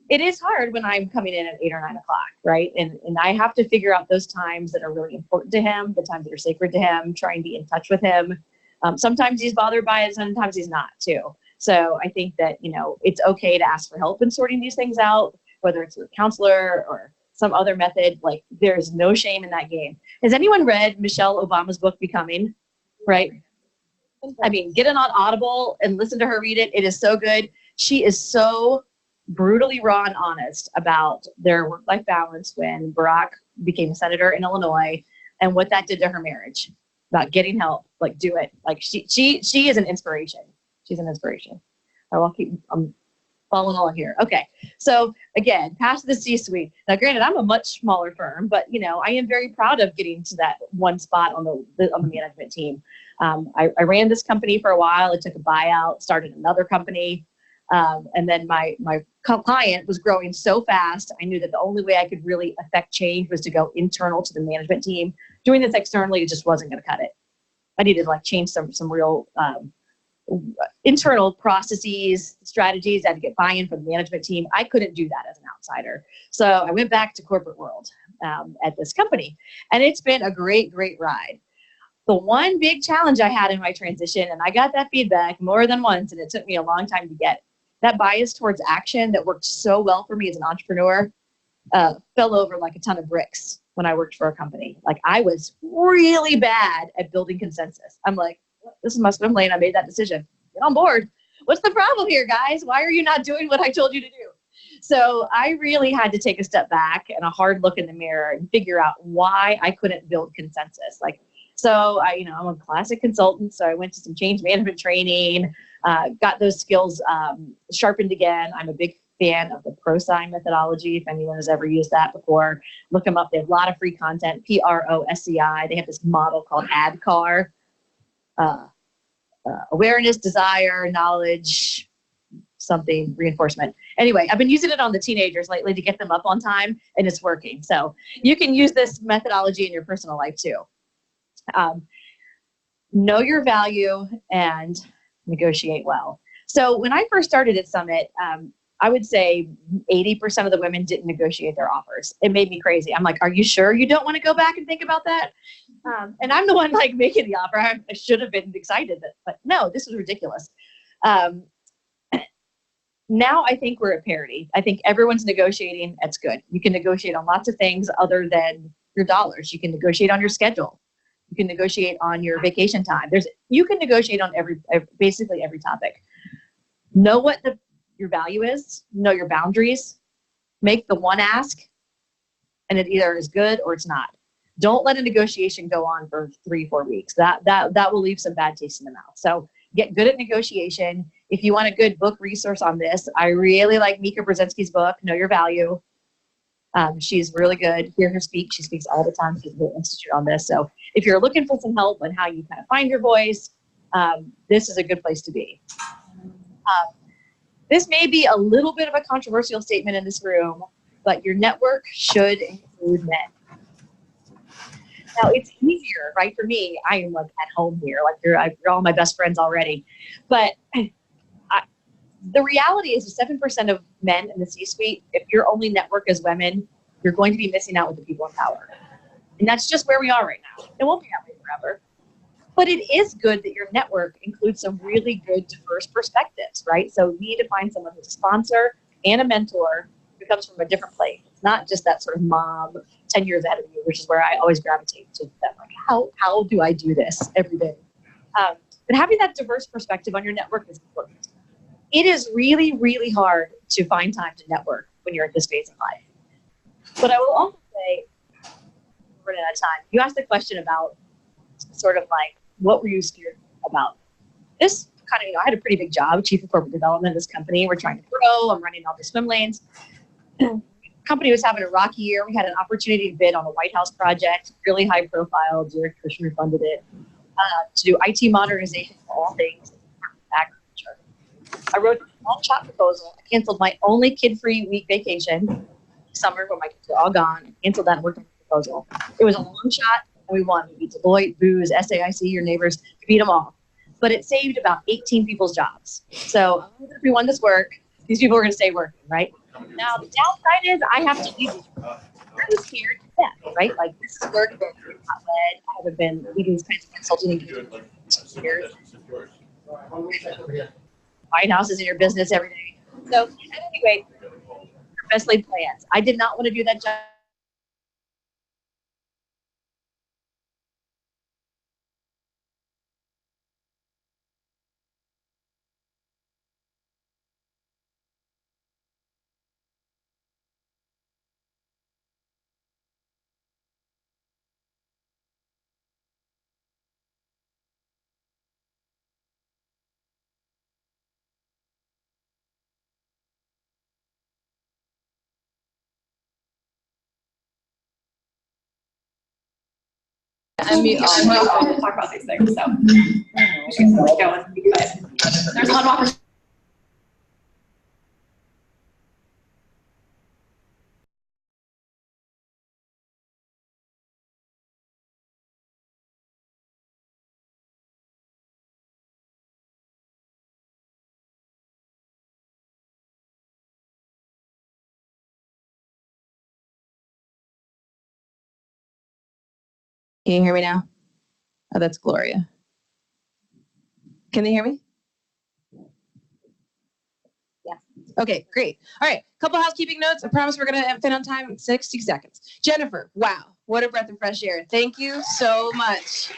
it is hard when I'm coming in at 8 or 9 o'clock, right? And I have to figure out those times that are really important to him, the times that are sacred to him, try and be in touch with him. Sometimes he's bothered by it, sometimes he's not too. So I think that, it's okay to ask for help in sorting these things out, whether it's with a counselor or some other method. Like, there's no shame in that game. Has anyone read Michelle Obama's book, Becoming? Right? I mean, get it on Audible and listen to her read it. It is so good. She is so brutally raw and honest about their work-life balance when Barack became a senator in Illinois and what that did to her marriage, about getting help, like do it. Like she is an inspiration. She's an inspiration. I'm following along here. Okay. So again, past the C-suite. Now, granted, I'm a much smaller firm, but I am very proud of getting to that one spot on the management team. I ran this company for a while. I took a buyout, started another company. And then my client was growing so fast, I knew that the only way I could really affect change was to go internal to the management team. Doing this externally, it just wasn't going to cut it. I needed to change some real internal processes, strategies. I had to get buy-in from the management team. I couldn't do that as an outsider. So I went back to corporate world at this company, and it's been a great, great ride. The one big challenge I had in my transition, and I got that feedback more than once, and it took me a long time to get, that bias towards action that worked so well for me as an entrepreneur fell over like a ton of bricks when I worked for a company. Like, I was really bad at building consensus. I'm like, this is my swim lane. I made that decision. Get on board. What's the problem here, guys? Why are you not doing what I told you to do? So I really had to take a step back and a hard look in the mirror and figure out why I couldn't build consensus. So I'm a classic consultant. So I went to some change management training, got those skills sharpened again. I'm a big fan of the ProSci methodology. If anyone has ever used that before, look them up. They have a lot of free content, PROSCI. They have this model called ADCAR, awareness, desire, knowledge, something, reinforcement. Anyway, I've been using it on the teenagers lately to get them up on time, and it's working. So you can use this methodology in your personal life too. Know your value and negotiate well. So when I first started at Summit, I would say 80% of the women didn't negotiate their offers. It made me crazy. I'm like, are you sure you don't want to go back and think about that? And I'm the one making the offer. I should have been excited, but no, this was ridiculous. Now I think we're at parity. I think everyone's negotiating. That's good. You can negotiate on lots of things other than your dollars. You can negotiate on your schedule. You can negotiate on your vacation time. You can negotiate on basically every topic. Know what your value is. Know your boundaries. Make the one ask, and it either is good or it's not. Don't let a negotiation go on for 3-4 weeks. That will leave some bad taste in the mouth. So get good at negotiation. If you want a good book resource on this, I really like Mika Brzezinski's book, Know Your Value. She's really good. Hear her speak. She speaks all the time. She's the institute on this. So if you're looking for some help on how you kind of find your voice, this is a good place to be. This may be a little bit of a controversial statement in this room, but your network should include men. Now, it's easier, right? For me, I am at home here. You're all my best friends already. But the reality is 7% of men in the C-suite, if your only network is women, you're going to be missing out with the people in power. And that's just where we are right now. It won't be that way forever. But it is good that your network includes some really good diverse perspectives, right? So you need to find someone who's a sponsor and a mentor who comes from a different place. It's not just that sort of mom 10 years ahead of you, which is where I always gravitate to them. Like, how do I do this every day? But having that diverse perspective on your network is important. It is really, really hard to find time to network when you're at this phase in life. But I will also say, we're running out of time. You asked a question about sort of like, what were you scared about? This kind of, I had a pretty big job, chief of corporate development of this company. We're trying to grow. I'm running all the swim lanes. Company was having a rocky year. We had an opportunity to bid on a White House project, really high profile. Jared Kushner funded it, to do IT modernization for all things agriculture. I wrote a long shot proposal. I canceled my only kid-free week vacation summer when my kids were all gone. I canceled that and worked on the proposal. It was a long shot, and we won. We beat Deloitte, Booz, SAIC, your neighbors. We beat them all. But it saved about 18 people's jobs. So if we won this work, these people are going to stay working, right? Now, the downside is I have to leave these work. I was scared to death, right? Like, this is work that I'm not led. I haven't been leading these kinds of consulting engagements for years. White House is in your business every day. So, anyway, best laid plans. I did not want to do that job. Talk about these things. So there's a lot of opportunity. Can you hear me now? Oh, that's Gloria. Can they hear me? Yes. Okay, great. All right, couple housekeeping notes. I promise we're going to fit on time in 60 seconds. Jennifer, wow, what a breath of fresh air. Thank you so much.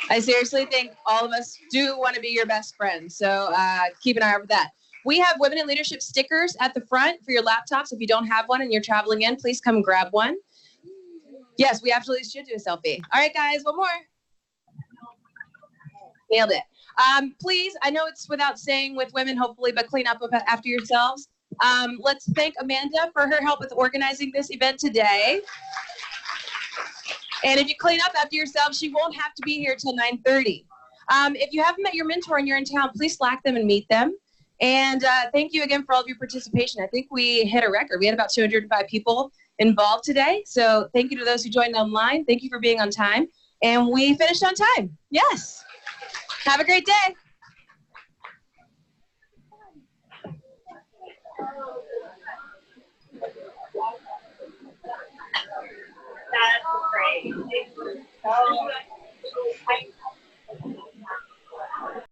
I seriously think all of us do want to be your best friends, so keep an eye out for that. We have Women in Leadership stickers at the front for your laptops. If you don't have one and you're traveling in, please come grab one. Yes, we absolutely should do a selfie. All right, guys, one more. Nailed it. Please, I know it's without saying with women, hopefully, but clean up after yourselves. Let's thank Amanda for her help with organizing this event today. And if you clean up after yourselves, she won't have to be here till 9:30. If you haven't met your mentor and you're in town, please Slack them and meet them. And thank you again for all of your participation. I think we hit a record. We had about 205 people involved today. So thank you to those who joined online. Thank you for being on time. And we finished on time. Yes. Have a great day. That's great.